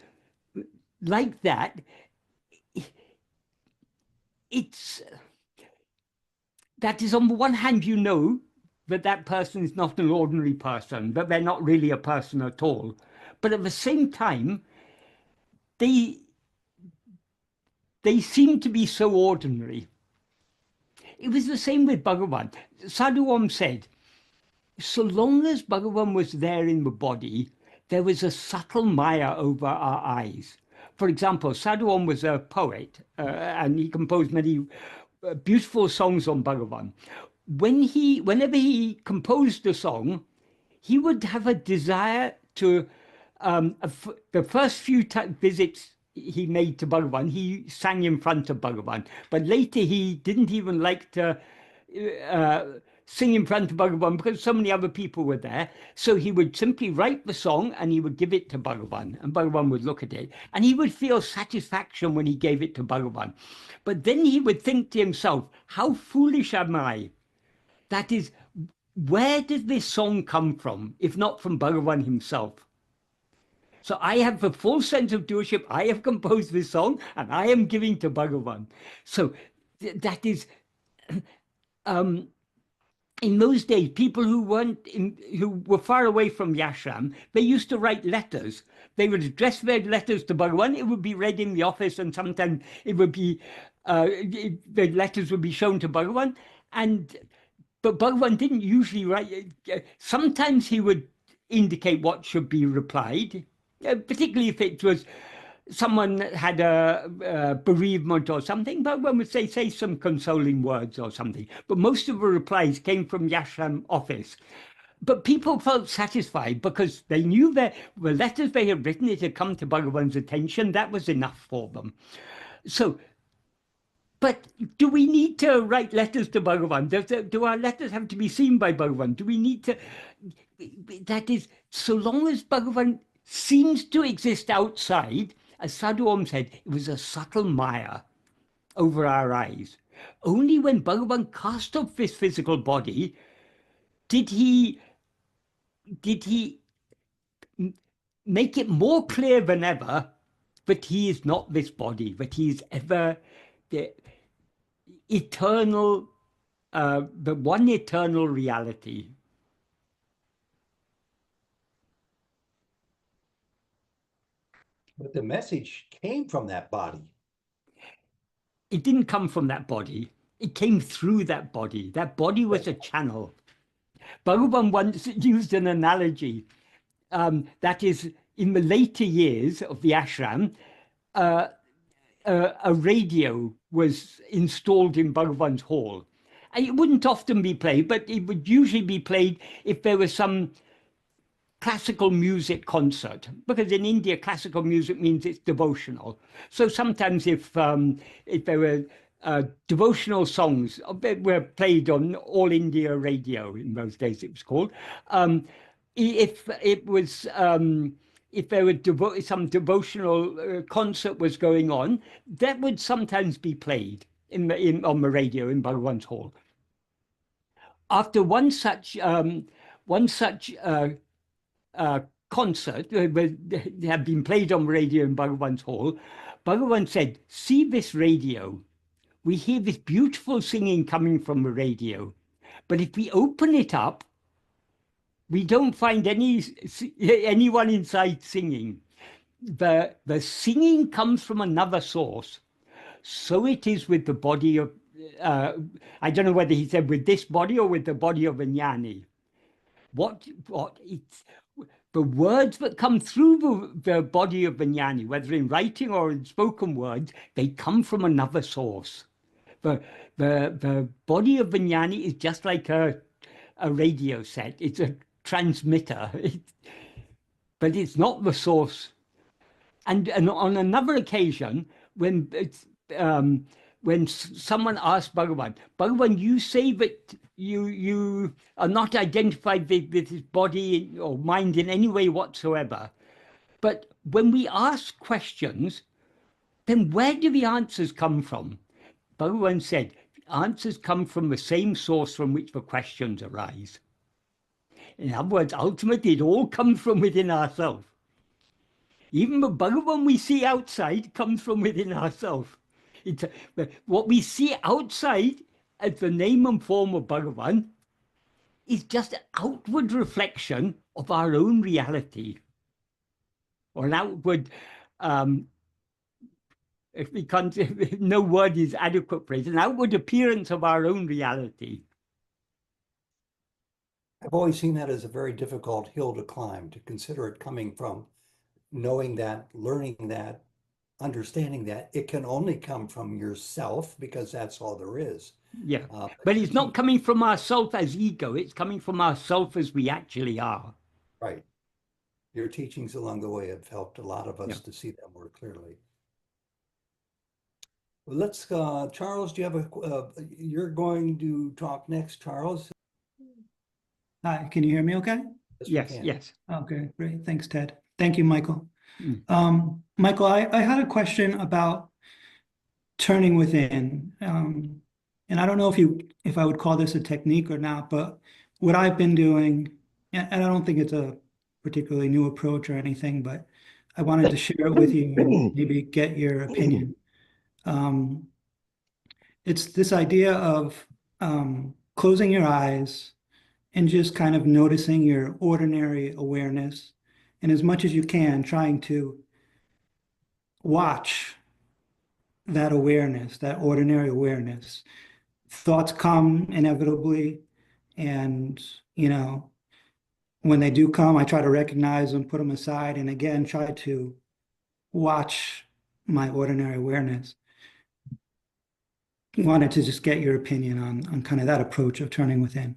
like that, it's that is, on the one hand, you know that that person is not an ordinary person, that they're not really a person at all. But at the same time, they seem to be so ordinary. It was the same with Bhagavan. Sadhu Om said, so long as Bhagavan was there in the body, there was a subtle maya over our eyes. For example, Sadhu Om was a poet, and he composed many beautiful songs on Bhagavan. Whenever he composed a song, he would have a desire to, the first few visits he made to Bhagavan, he sang in front of Bhagavan. But later he didn't even like to sing in front of Bhagavan because so many other people were there. So he would simply write the song and he would give it to Bhagavan, and Bhagavan would look at it. And he would feel satisfaction when he gave it to Bhagavan. But then he would think to himself, how foolish am I? That is, where did this song come from, if not from Bhagavan himself? So I have the full sense of doership. I have composed this song and I am giving to Bhagavan. So that is, in those days, people who were far away from the ashram, they used to write letters. They would address their letters to Bhagavan. It would be read in the office, and sometimes it would be the letters would be shown to Bhagavan. But Bhagavan didn't usually write. Sometimes he would indicate what should be replied, particularly if it was someone had a bereavement or something. Bhagavan would say some consoling words or something. But most of the replies came from the ashram office. But people felt satisfied because they knew that the letters they had written, it had come to Bhagavan's attention. That was enough for them. So, but do we need to write letters to Bhagavan? Do our letters have to be seen by Bhagavan? Do we need to? That is, so long as Bhagavan seems to exist outside, as Sadhu Om said, it was a subtle maya over our eyes. Only when Bhagavan cast off this physical body did he make it more clear than ever that he is not this body, that he is ever the eternal, the one eternal reality. But the message came from that body. It didn't come from that body. It came through that body. That body was a channel. Bhagavan once used an analogy that is, in the later years of the ashram, a radio was installed in Bhagavan's hall. And it wouldn't often be played, but it would usually be played if there was some classical music concert, because in India, classical music means it's devotional. So sometimes if there were devotional songs were played on All India Radio in those days, it was called. If there were some devotional concert was going on, that would sometimes be played on the radio in Bhagavan's hall. After one such concert had been played on radio in Bhagavan's hall, Bhagavan said, "See this radio. We hear this beautiful singing coming from the radio. But if we open it up, we don't find anyone inside singing. The singing comes from another source. So it is with the body of, I don't know whether he said with this body or with the body of a jnani. The words that come through the body of the jnani, whether in writing or in spoken words, they come from another source. The body of the jnani is just like a radio set. It's a transmitter, but it's not the source." And on another occasion, when someone asked Bhagavan, you say that you are not identified with his body or mind in any way whatsoever. But when we ask questions, then where do the answers come from? Bhagavan said, answers come from the same source from which the questions arise. In other words, ultimately, it all comes from within ourselves. Even the Bhagavan we see outside comes from within ourselves. What we see outside as the name and form of Bhagavan is just an outward reflection of our own reality, or an outward, if we can't, if no word is adequate for it, an outward appearance of our own reality. I've always seen that as a very difficult hill to climb, to consider it coming from knowing that, learning that, understanding that it can only come from yourself, because that's all there is. Yeah, but it's not coming from ourself as ego, it's coming from ourself as we actually are. Right. Your teachings along the way have helped a lot of us to see that more clearly. Well, let's, Charles, do you have you're going to talk next, Charles? Hi, can you hear me okay? Yes, yes. Okay, great. Thanks, Ted. Thank you, Michael. Mm. Michael, I had a question about turning within. And I don't know if I would call this a technique or not, but what I've been doing, and I don't think it's a particularly new approach or anything, but I wanted to share it with you and maybe get your opinion. It's this idea of closing your eyes and just kind of noticing your ordinary awareness, and as much as you can, trying to watch that awareness, that ordinary awareness. Thoughts come inevitably, and when they do come, I try to recognize them, put them aside, and again try to watch my ordinary awareness. Wanted to just get your opinion on kind of that approach of turning within.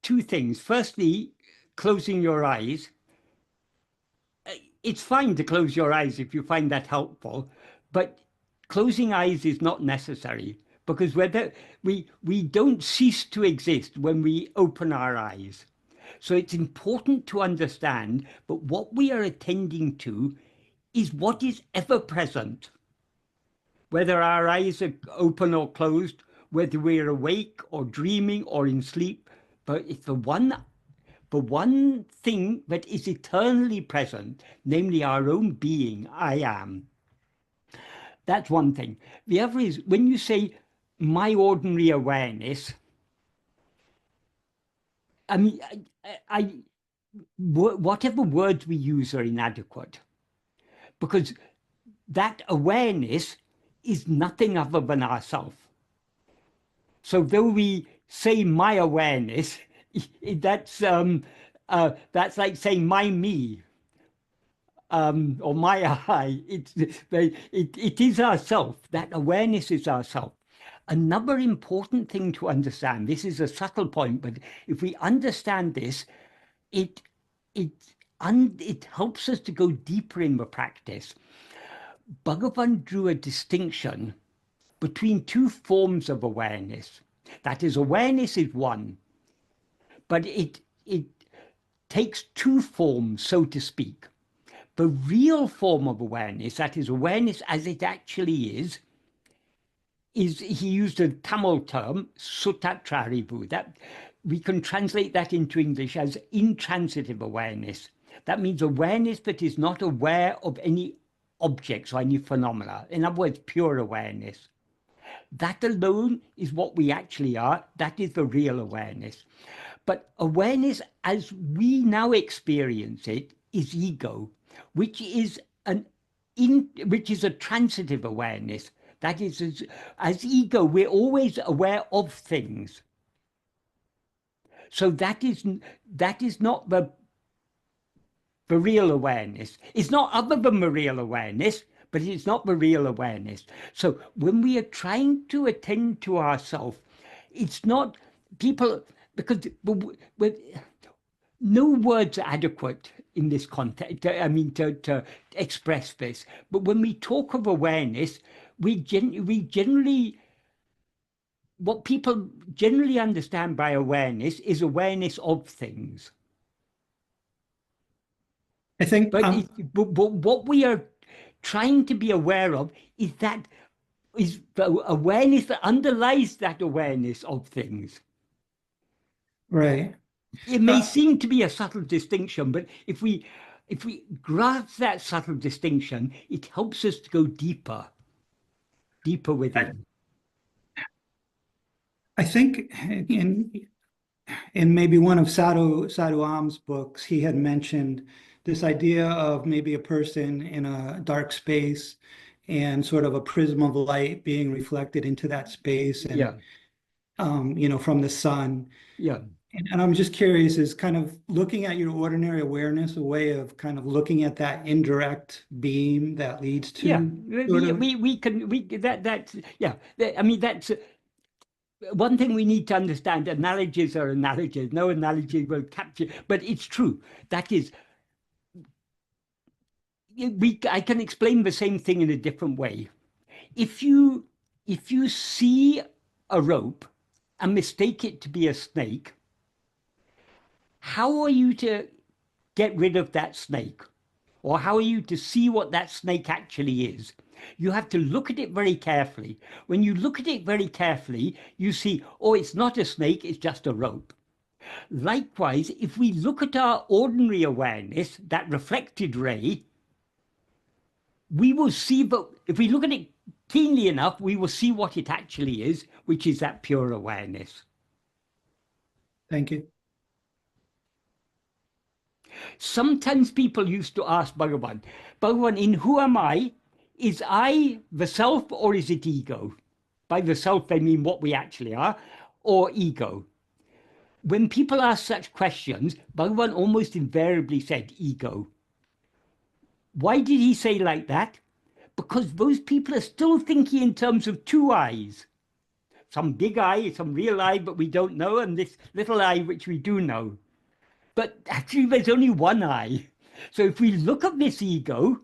Two things. Firstly, closing your eyes. It's fine to close your eyes if you find that helpful, but closing eyes is not necessary, because we don't cease to exist when we open our eyes. So it's important to understand, but what we are attending to is what is ever present. Whether our eyes are open or closed, whether we're awake or dreaming or in sleep, but it's the one thing that is eternally present, namely our own being, I am. That's one thing. The other is, when you say my ordinary awareness, I mean, whatever words we use are inadequate, because that awareness is nothing other than ourself. So though we say my awareness, that's like saying my me, or my I. It is ourself. That awareness is ourself. Another important thing to understand, this is a subtle point, but if we understand this, it helps us to go deeper in the practice. Bhagavan drew a distinction between two forms of awareness. That is, awareness is one, but it takes two forms, so to speak. The real form of awareness, that is awareness as it actually is he used a Tamil term, sutatrarivu, that we can translate that into English as intransitive awareness. That means awareness that is not aware of any objects or any phenomena. In other words, pure awareness. That alone is what we actually are. That is the real awareness. But awareness as we now experience it is ego, which is a transitive awareness. That is, as ego, we're always aware of things. So that is not the real awareness. It's not other than the real awareness, but it's not the real awareness. So when we are trying to attend to ourselves, it's not people, because no words are adequate in this context, I mean, to express this. But when we talk of awareness, we generally, what people generally understand by awareness is awareness of things. I think, but what we are trying to be aware of is the awareness that underlies that awareness of things. Right. It may seem to be a subtle distinction, but if we grasp that subtle distinction, it helps us to go deeper within. I think in maybe one of Sadhu Om's books, he had mentioned this idea of maybe a person in a dark space and sort of a prism of light being reflected into that space, and Yeah. From the sun. Yeah. And I'm just curious, is kind of looking at your ordinary awareness a way of kind of looking at that indirect beam that leads to Yeah, sort of... I mean, that's one thing we need to understand. Analogies are analogies. No analogy will capture, but it's true. That is, I can explain the same thing in a different way. If you see a rope and mistake it to be a snake, how are you to get rid of that snake? Or how are you to see what that snake actually is? You have to look at it very carefully. When you look at it very carefully, you see, oh, it's not a snake, it's just a rope. Likewise, if we look at our ordinary awareness, that reflected ray, we will see, but if we look at it keenly enough, we will see what it actually is, which is that pure awareness. Thank you. Sometimes people used to ask Bhagavan, in who am I? Is I the self, or is it ego? By the self, I mean what we actually are, or ego. When people ask such questions, Bhagavan almost invariably said ego. Why did he say like that? Because those people are still thinking in terms of two eyes. Some big eye, some real eye, but we don't know, and this little eye, which we do know. But actually, there's only one eye. So if we look at this ego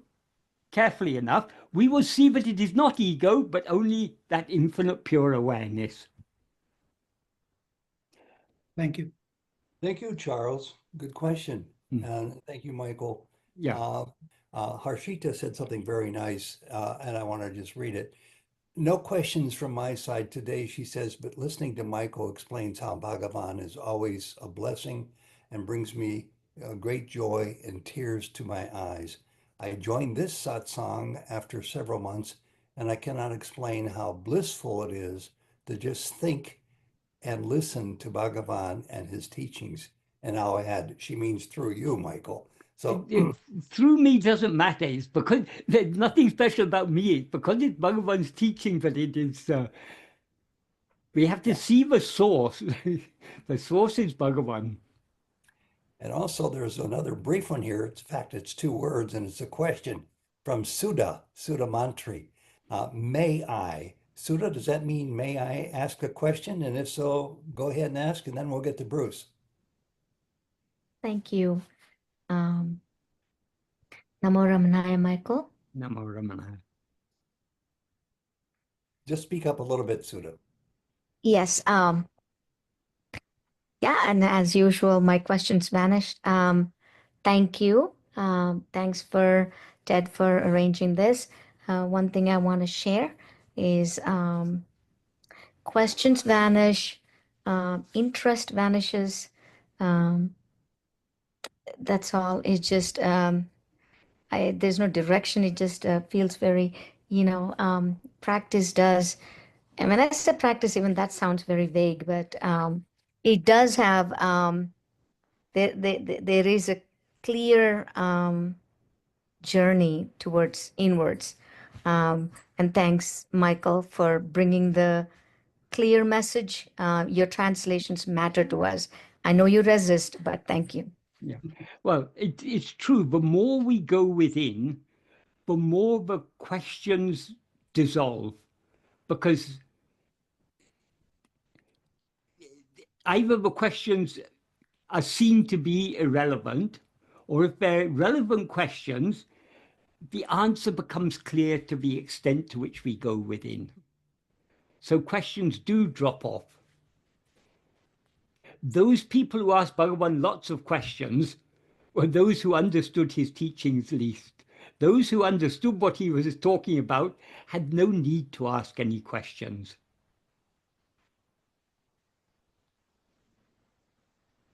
carefully enough, we will see that it is not ego, but only that infinite pure awareness. Thank you. Thank you, Charles. Good question. And thank you, Michael. Yeah. Harshita said something very nice, and I want to just read it. No questions from my side today, she says, but listening to Michael explains how Bhagavan is always a blessing and brings me great joy and tears to my eyes. I joined this satsang after several months, and I cannot explain how blissful it is to just think and listen to Bhagavan and his teachings. And I'll add, she means through you, Michael. So through me doesn't matter. It's because there's nothing special about me. It's because it's Bhagavan's teaching that it is. We have to see the source. The source is Bhagavan. And also there's another brief one here. In fact, it's 2 words, and it's a question from Sudha Mantri. May I? Sudha, does that mean may I ask a question? And if so, go ahead and ask, and then we'll get to Bruce. Thank you. Namo Ramanaya, Michael. Namo Ramana. Just speak up a little bit, Sudha. Yes. Yeah, and as usual, my questions vanished. Thank you. Thanks for Ted for arranging this. One thing I want to share is questions vanish, interest vanishes. That's all. It's just there's no direction. It just feels very, practice does. And when I said practice, even that sounds very vague, but it does have, there is a clear journey towards inwards. And thanks, Michael, for bringing the clear message. Your translations matter to us. I know you resist, but thank you. Yeah. Well, it's true. The more we go within, the more the questions dissolve, because either the questions are seen to be irrelevant, or if they're relevant questions, the answer becomes clear to the extent to which we go within. So questions do drop off. Those people who asked Bhagavan lots of questions were those who understood his teachings least. Those who understood what he was talking about had no need to ask any questions.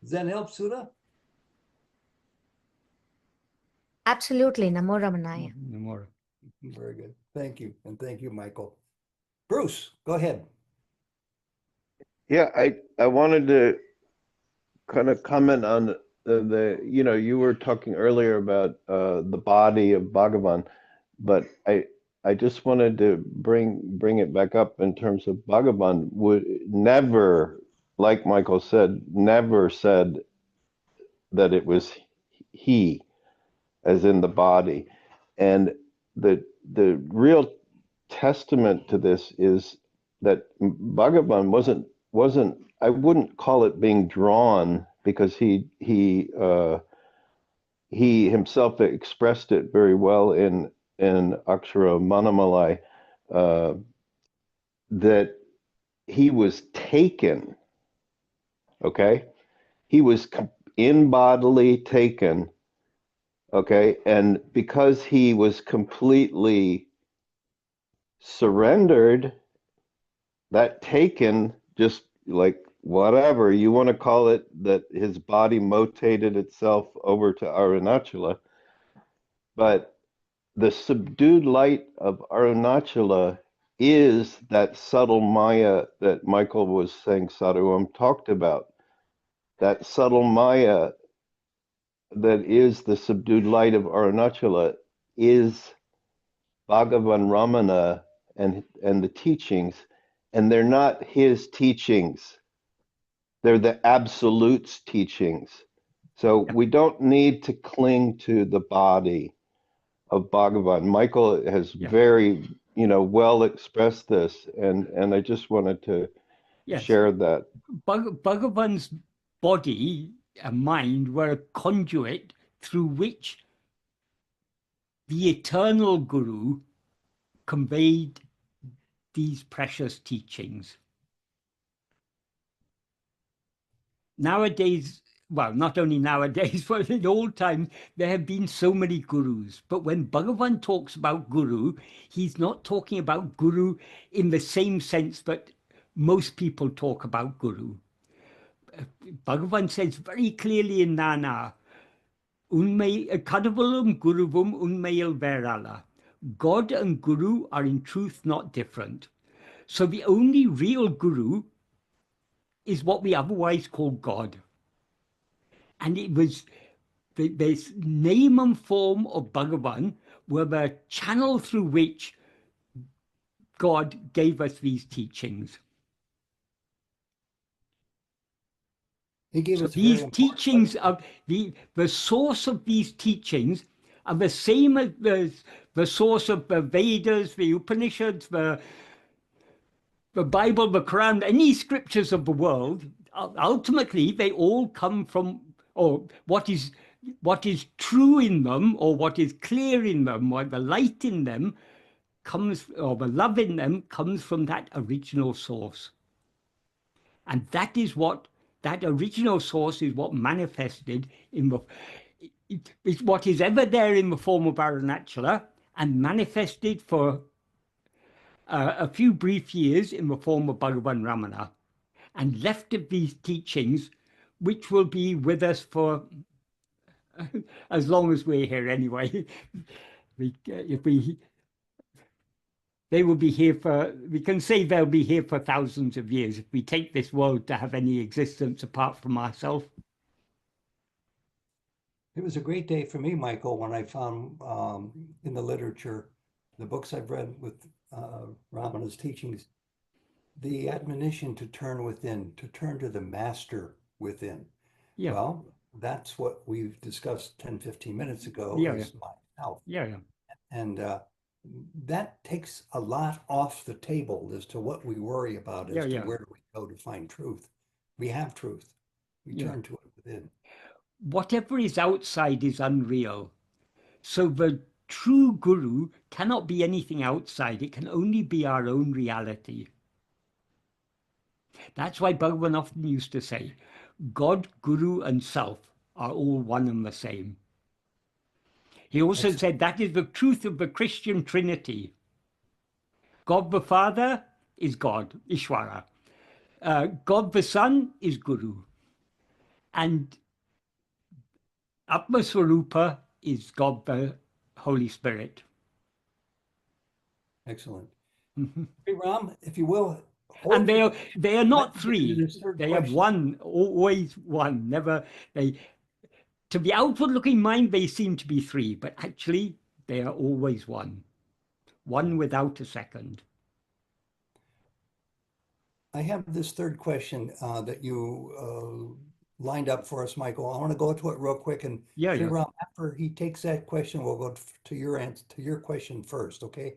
Does that help, Sudha? Absolutely. Namo Ramanaya. No more. Very good. Thank you. And thank you, Michael. Bruce, go ahead. Yeah, I wanted to kind of comment on the you were talking earlier about the body of Bhagavan, but I just wanted to bring it back up in terms of Bhagavan would never, like Michael said, never said that it was he, as in the body. And the real testament to this is that Bhagavan wasn't I wouldn't call it being drawn, because he himself expressed it very well in Akshara Manamalai, that he was taken. Okay, he was in bodily taken. Okay, and because he was completely surrendered, that taken, just like whatever you want to call it, that his body motated itself over to Arunachala. But the subdued light of Arunachala is that subtle Maya that Michael was saying Sadhu Om talked about. That subtle Maya that is the subdued light of Arunachala is Bhagavan Ramana and the teachings, and they're not his teachings. They're the absolute's teachings. So we don't need to cling to the body of Bhagavan. Michael has very, well expressed this, and I just wanted to share that. Bhagavan's body and mind were a conduit through which the eternal Guru conveyed these precious teachings. Nowadays, well, not only nowadays, but in old times, there have been so many gurus. But when Bhagavan talks about guru, he's not talking about guru in the same sense that most people talk about guru. Bhagavan says very clearly in Nana, Kadavalum Guruvum Unmail Verala. God and Guru are in truth not different. So the only real Guru is what we otherwise call God. And it was this name and form of Bhagavan were the channel through which God gave us these teachings. He gave us these teachings of the source of these teachings are the same as the source of the Vedas, the Upanishads, the Bible, the Quran, any scriptures of the world. Ultimately, they all come from, or what is true in them, or what is clear in them, or the light in them comes, or the love in them comes from that original source. And that is what, that original source is what manifested in the, it's what is ever there in the form of Arunachala, and manifested for a few brief years in the form of Bhagavan Ramana, and left of these teachings, which will be with us for as long as we're here anyway. They will be here for, we can say they'll be here for thousands of years if we take this world to have any existence apart from ourselves. It was a great day for me, Michael, when I found in the literature, the books I've read with Ramana's teachings, the admonition to turn within, to turn to the master within. Yeah. Well, that's what we've discussed 10, 15 minutes ago, is myself. And that takes a lot off the table as to what we worry about, as to where do we go to find truth. We have truth. We turn to it within. Whatever is outside is unreal. So the true Guru cannot be anything outside. It can only be our own reality. That's why Bhagavan often used to say, God, Guru, and Self are all one and the same. He also said that is the truth of the Christian Trinity. God the Father is God, Ishvara. God the Son is Guru. And Atma-swarupa is God the Holy Spirit. Excellent. Mhm. Hey, Ram, if you will. And they are not three. They have question. one, always one. Never they. To the outward-looking mind, they seem to be three, but actually they are always one. One without a second. I have this third question that you lined up for us, Michael. I want to go to it real quick, and Yeah, Sri yeah. Ram, after he takes that question, we'll go to your answer, to your question first, okay?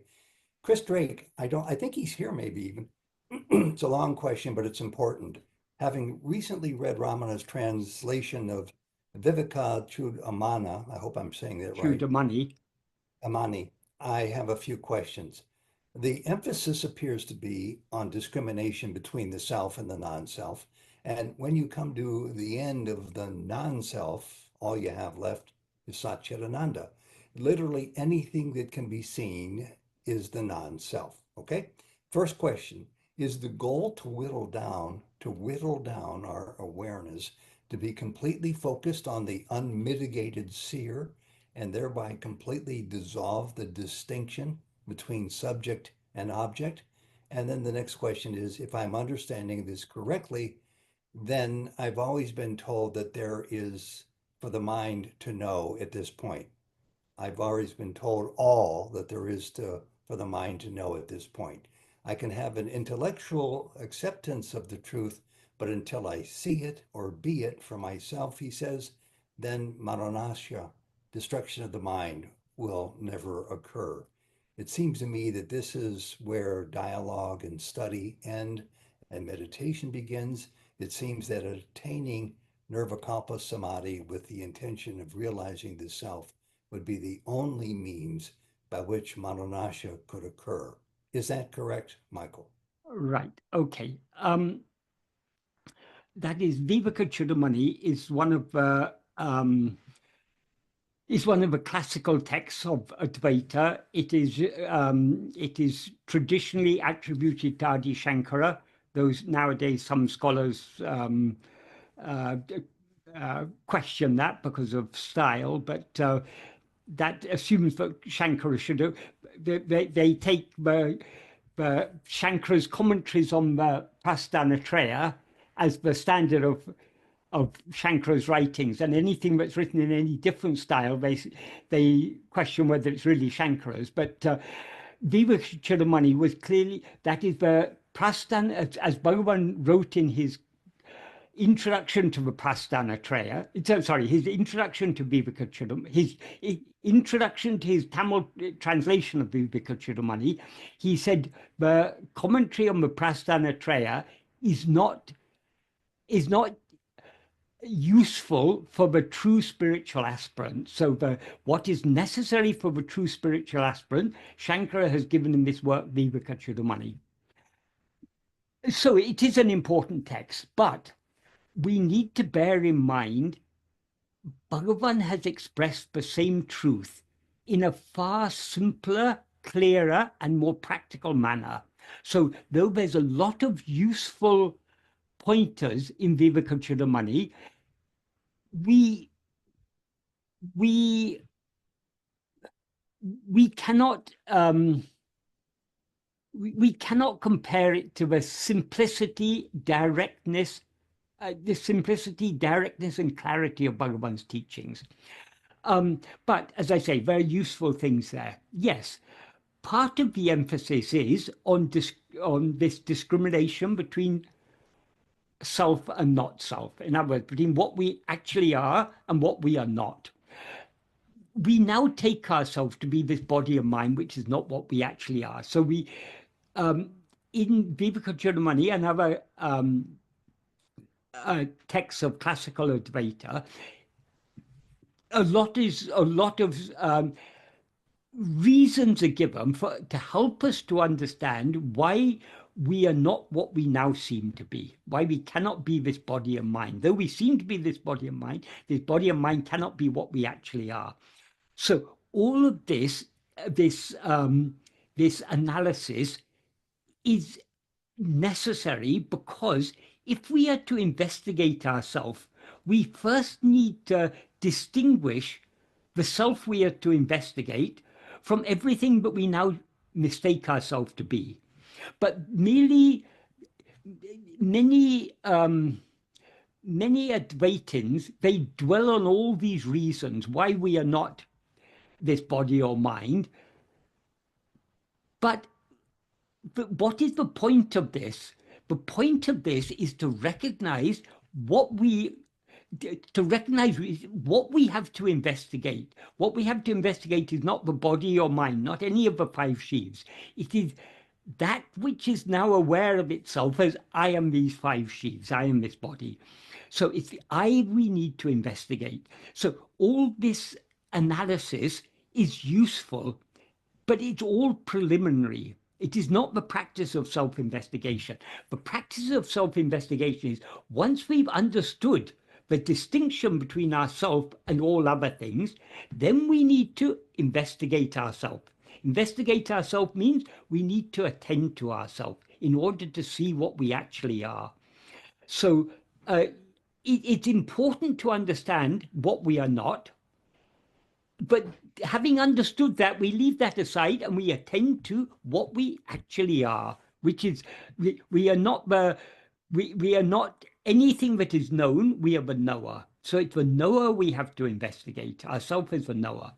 Chris Drake, I think he's here maybe even. It's a long question, but it's important. Having recently read Ramana's translation of Viveka Chudamani, I hope I'm saying that right. Chudamani. Amani, I have a few questions. The emphasis appears to be on discrimination between the self and the non-self. And when you come to the end of the non-self, all you have left is Satchitananda. Literally anything that can be seen is the non-self. Okay. First question, is the goal to whittle down our awareness to be completely focused on the unmitigated seer and thereby completely dissolve the distinction between subject and object? And then the next question is, if I'm understanding this correctly, then I've always been told that there is for the mind to know at this point. I've always been told all that there is for the mind to know at this point. I can have an intellectual acceptance of the truth, but until I see it or be it for myself, he says, then maranasya, destruction of the mind, will never occur. It seems to me that this is where dialogue and study end and meditation begins. It seems that attaining nirvikalpa samadhi with the intention of realizing the self would be the only means by which maranasya could occur. Is that correct, Michael? Right. Okay. That is Viveka Chudamani is one of the classical texts of Advaita. It is traditionally attributed to Adi Shankara. Those nowadays some scholars question that because of style, but that assumes that Shankara should have. They take the Shankara's commentaries on the Prasthanatreya as the standard of Shankara's writings, and anything that's written in any different style, they question whether it's really Shankara's. But Viveka Chudamani was clearly, that is the Prasthana, as Bhagavan wrote in his introduction to the Prasthanatreya, sorry, his introduction to Viveka Chudamani, his introduction to his Tamil translation of Viveka Chudamani, he said the commentary on the Prasthanatreya is not useful for the true spiritual aspirant. So what is necessary for the true spiritual aspirant, Shankara has given in this work, Viveka Chudamani. So it is an important text, but we need to bear in mind Bhagavan has expressed the same truth in a far simpler, clearer, and more practical manner. So though there's a lot of useful pointers in Viveka Chudamani, we cannot we cannot compare it to the simplicity, directness, and clarity of Bhagavan's teachings. But as I say, very useful things there. Yes, part of the emphasis is on this discrimination between self and not self. In other words, between what we actually are and what we are not. We now take ourselves to be this body of mind, which is not what we actually are. So we, in Viveka Chudamani and other texts of classical Advaita, a lot of reasons are given to help us to understand why we are not what we now seem to be, why we cannot be this body and mind. Though we seem to be this body and mind cannot be what we actually are. So all of this analysis is necessary, because if we are to investigate ourselves, we first need to distinguish the self we are to investigate from everything that we now mistake ourselves to be. But merely many Advaitins, they dwell on all these reasons why we are not this body or mind. But what is the point of this? The point of this is to recognize what we have to investigate. What we have to investigate is not the body or mind, not any of the five sheaves. It is that which is now aware of itself as I am these five sheaves, I am this body. So it's the I we need to investigate. So all this analysis is useful, but it's all preliminary. It is not the practice of self-investigation. The practice of self-investigation is once we've understood the distinction between ourself and all other things, then we need to investigate ourselves. Investigate ourselves means we need to attend to ourselves in order to see what we actually are. So it's important to understand what we are not, but having understood that, we leave that aside and we attend to what we actually are, which is we are not anything that is known, we are the knower. So it's the knower we have to investigate, ourself as the knower.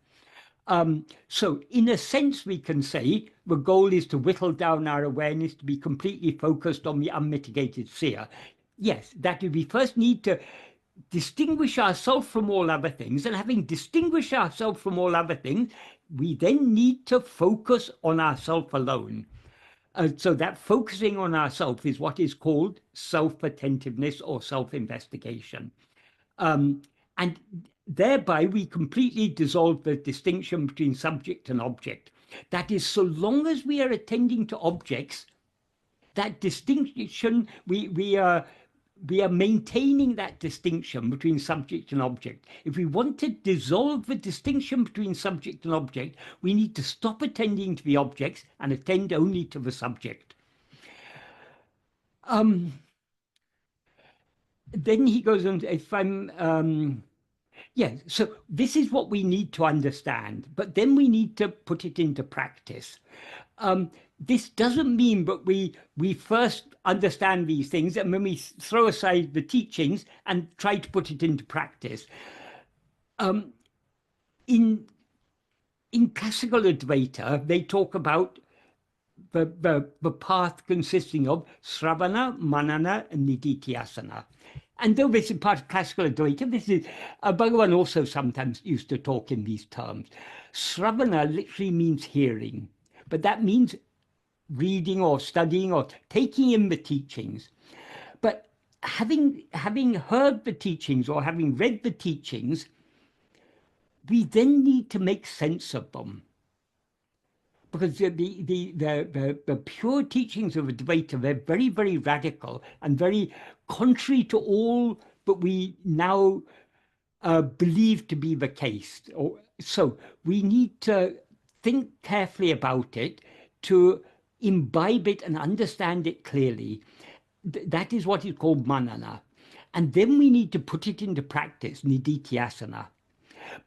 So in a sense, we can say the goal is to whittle down our awareness to be completely focused on the unmitigated seer. Yes, that we first need to distinguish ourselves from all other things, and having distinguished ourselves from all other things, we then need to focus on ourselves alone. So that focusing on ourselves is what is called self-attentiveness or self-investigation. And thereby we completely dissolve the distinction between subject and object. That is, so long as we are attending to objects, that distinction, we are maintaining that distinction between subject and object. If we want to dissolve the distinction between subject and object, we need to stop attending to the objects and attend only to the subject. Then he goes on, so this is what we need to understand, but then we need to put it into practice. This doesn't mean that we first understand these things and then we throw aside the teachings and try to put it into practice. In classical Advaita, they talk about the path consisting of Sravana, Manana, and Nididhyasana. And though this is part of classical Advaita, this is Bhagavan also sometimes used to talk in these terms. Sravana literally means hearing, but that means reading or studying or taking in the teachings. But having heard the teachings or having read the teachings, we then need to make sense of them. Because the pure teachings of Advaita, they're very, very radical and very contrary to all that we now believe to be the case. So we need to think carefully about it to imbibe it and understand it clearly. That is what is called manana. And then we need to put it into practice, nididhyasana.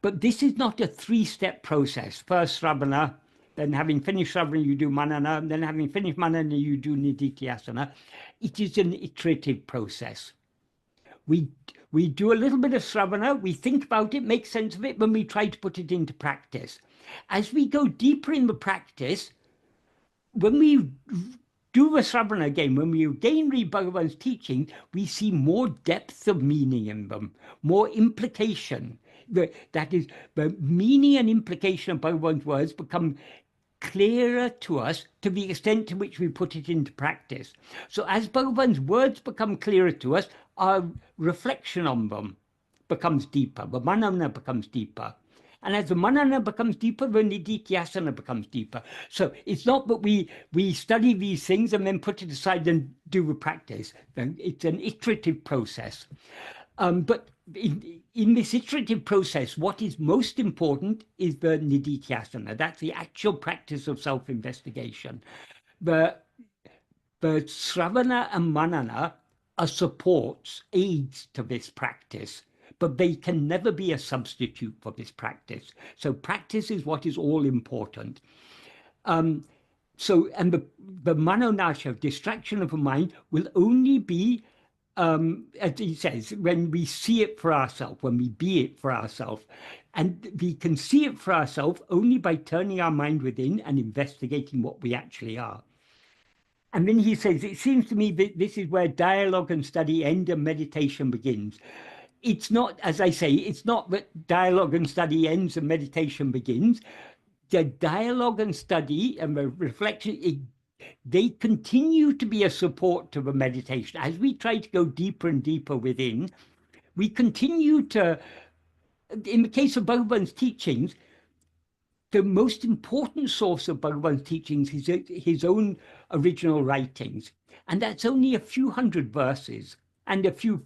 But this is not a three-step process. First Sravana, then having finished Sravana, you do manana, and then having finished manana, you do nididhyasana. It is an iterative process. We do a little bit of Sravana, we think about it, make sense of it, when we try to put it into practice. As we go deeper in the practice, when we do the Sravana again, when we again read Bhagavan's teaching, we see more depth of meaning in them, more implication. That is, the meaning and implication of Bhagavan's words become clearer to us to the extent to which we put it into practice. So as Bhagavan's words become clearer to us, our reflection on them becomes deeper, the manana becomes deeper. And as the manana becomes deeper, the nididhyasana becomes deeper. So it's not that we study these things and then put it aside and do the practice. It's an iterative process. But in this iterative process, what is most important is the nididhyasana. That's the actual practice of self-investigation. The Sravana and Manana are supports, aids to this practice, but they can never be a substitute for this practice. So practice is what is all important. So, and the mano-nasha, distraction of the mind, will only be, as he says, when we see it for ourselves, when we be it for ourselves. And we can see it for ourselves only by turning our mind within and investigating what we actually are. And then he says, it seems to me that this is where dialogue and study end and meditation begins. It's not, as I say, it's not that dialogue and study ends and meditation begins. The dialogue and study and the reflection, they continue to be a support to the meditation. As we try to go deeper and deeper within, we continue to, in the case of Bhagavan's teachings, the most important source of Bhagavan's teachings is his own original writings. And that's only a few hundred verses and a few,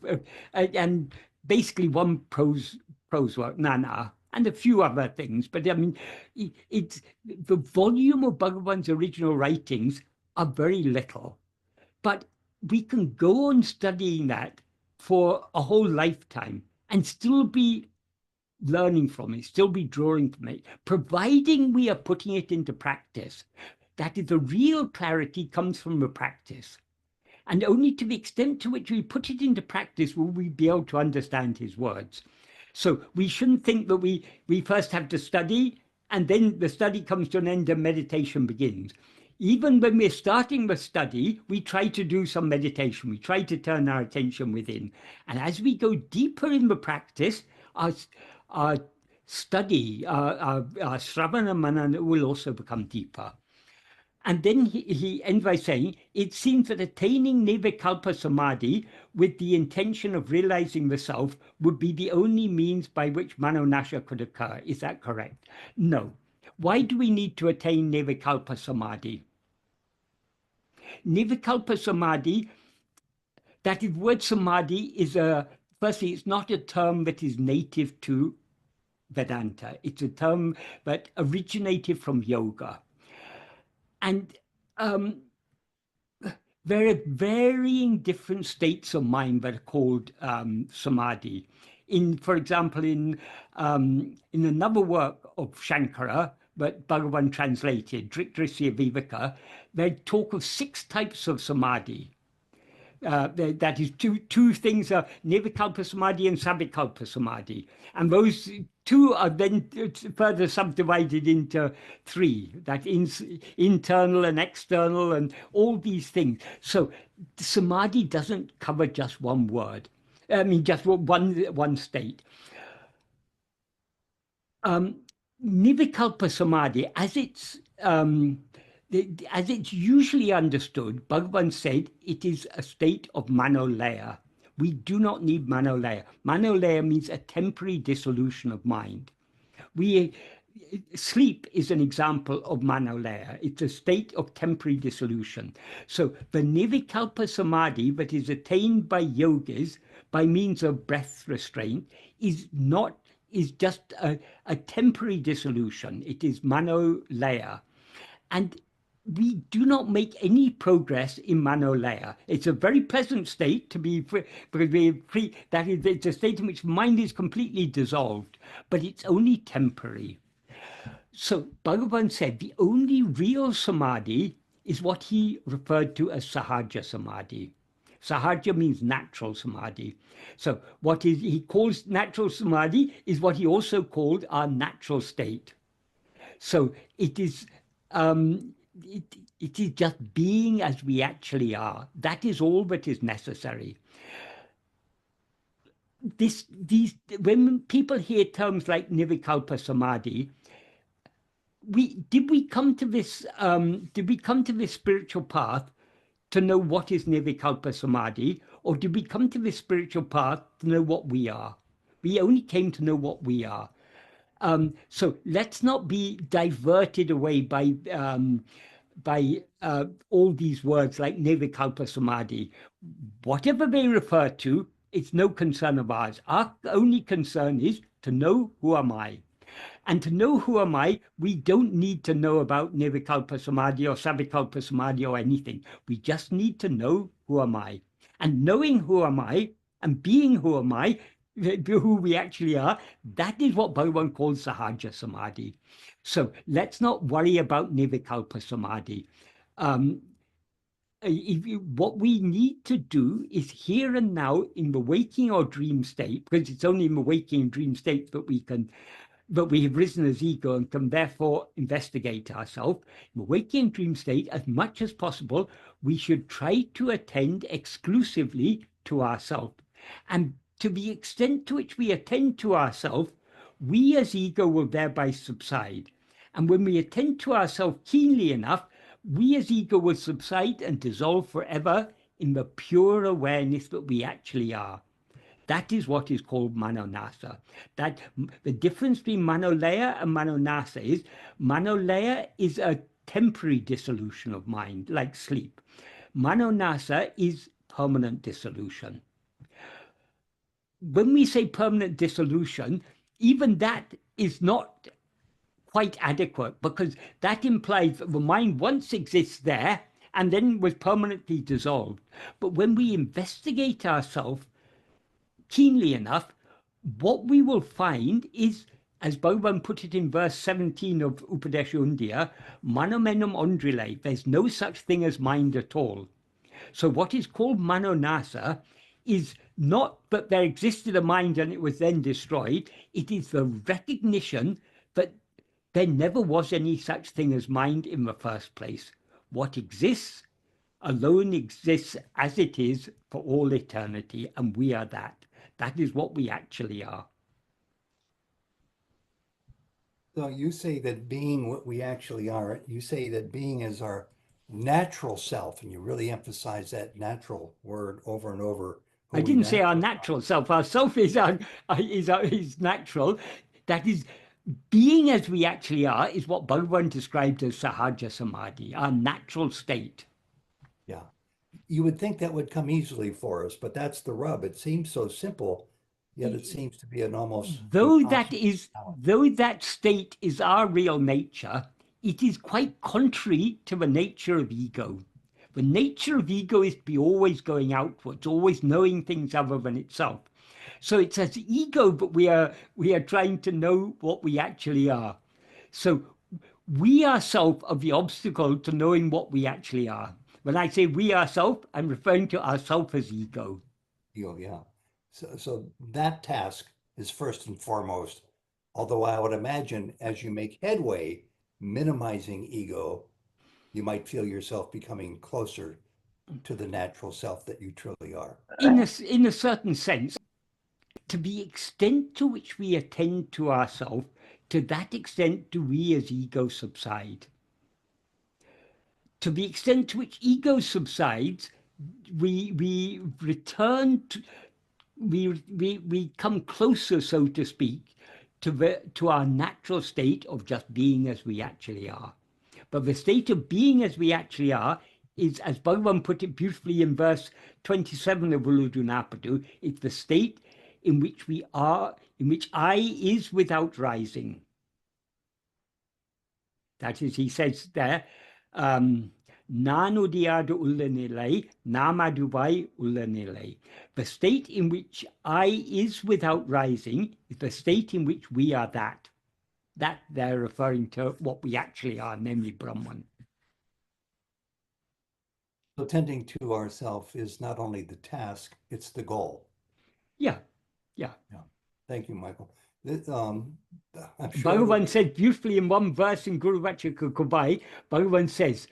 and basically one prose work, Nana, and a few other things. But I mean, it's the volume of Bhagavan's original writings are very little. But we can go on studying that for a whole lifetime and still be learning from it, still be drawing from it, providing we are putting it into practice. That is, the real clarity comes from the practice. And only to the extent to which we put it into practice will we be able to understand his words. So we shouldn't think that we first have to study and then the study comes to an end and meditation begins. Even when we're starting the study, we try to do some meditation. We try to turn our attention within. And as we go deeper in the practice, our study, our Shravana Manana will also become deeper. And then he ends by saying, it seems that attaining Nirvikalpa Samadhi with the intention of realizing the self would be the only means by which Mano-nasha could occur. Is that correct? No. Why do we need to attain Nirvikalpa Samadhi? Nirvikalpa Samadhi, that is, word samadhi is firstly, it's not a term that is native to Vedanta. It's a term that originated from yoga. And there are varying different states of mind that are called samadhi. For example, in another work of Shankara, but Bhagavan translated, Drisya Viveka, they talk of 6 types of samadhi. That is, two things are Nirvikalpa Samadhi and Savikalpa Samadhi. And those 2 are then further subdivided into 3, that internal and external and all these things. So Samadhi doesn't cover just one word. I mean, just one state. Nirvikalpa Samadhi, as it's usually understood, Bhagavan said it is a state of manolaya. We do not need manolaya. Manolaya means a temporary dissolution of mind. Sleep is an example of manolaya. It's a state of temporary dissolution. So the Nirvikalpa Samadhi that is attained by yogis by means of breath restraint is just a temporary dissolution. It is manolaya. And we do not make any progress in manolaya. It's a very pleasant state to be free, because we're free. That is, it's a state in which mind is completely dissolved, but it's only temporary. So Bhagavan said the only real samadhi is what he referred to as sahaja samadhi. Sahaja means natural samadhi. So what he calls natural samadhi is what he also called our natural state. So it is it is just being as we actually are. That is all that is necessary. When people hear terms like Nirvikalpa Samadhi, did we come to this spiritual path to know what is Nirvikalpa Samadhi, or did we come to this spiritual path to know what we are? We only came to know what we are. So let's not be diverted away by all these words like Nirvikalpa Samadhi. Whatever they refer to, it's no concern of ours. Our only concern is to know who am I. And to know who am I, we don't need to know about Nirvikalpa Samadhi or Savikalpa Samadhi or anything. We just need to know who am I. And knowing who am I and being who am I, who we actually are, that is what Bhagavan calls Sahaja Samadhi. So let's not worry about Nirvikalpa Samadhi. What we need to do is here and now in the waking or dream state, because it's only in the waking and dream state that we have risen as ego and can therefore investigate ourselves. In the waking dream state, as much as possible, we should try to attend exclusively to ourselves. And to the extent to which we attend to ourselves, we as ego will thereby subside. And when we attend to ourselves keenly enough, we as ego will subside and dissolve forever in the pure awareness that we actually are. That is what is called manonasa. That the difference between manolaya and manonasa is manolaya is a temporary dissolution of mind, like sleep. Manonasa is permanent dissolution. When we say permanent dissolution, even that is not quite adequate, because that implies that the mind once exists there and then was permanently dissolved. But when we investigate ourselves keenly enough, what we will find is, as Bhagavan put it in verse 17 of Upadesha Undiyar, manomenum ondrile, there's no such thing as mind at all. So what is called manonasa is not that there existed a mind and it was then destroyed. It is the recognition that there never was any such thing as mind in the first place. What exists alone exists as it is for all eternity, and we are that. That is what we actually are. So you say that being what we actually are, you say that being is our natural self, and you really emphasize that natural word over and over. I didn't say our natural self. Our self is natural. That is, being as we actually are is what Bhagavan described as Sahaja Samadhi, our natural state. Yeah. You would think that would come easily for us, but that's the rub. It seems so simple, yet it seems to be an almost though that state is our real nature, it is quite contrary to the nature of ego. The nature of ego is to be always going outwards, always knowing things other than itself. So it's as ego, but we are trying to know what we actually are. So we ourselves are the obstacle to knowing what we actually are. When I say we ourselves, I'm referring to ourself as ego. Ego, yeah. So that task is first and foremost, although I would imagine as you make headway minimizing ego, you might feel yourself becoming closer to the natural self that you truly are. In a certain sense, to the extent to which we attend to ourselves, to that extent do we as ego subside. To the extent to which ego subsides, we return to, we come closer, so to speak, to our natural state of just being as we actually are. But the state of being as we actually are is, as Bhagavan put it beautifully in verse 27 of Uludunapadu, it's the state in which we are, in which I is without rising. That is, he says there, Nanu diadu ullanilai, namaduvai ullanilai. The state in which I is without rising is the state in which we are that. That they're referring to what we actually are, namely Brahman. So tending to ourself is not only the task, it's the goal. Yeah. Thank you, Michael. I'm sure Bhagavan said beautifully in one verse in Guru Vachaka Kubai, Bhagavan says,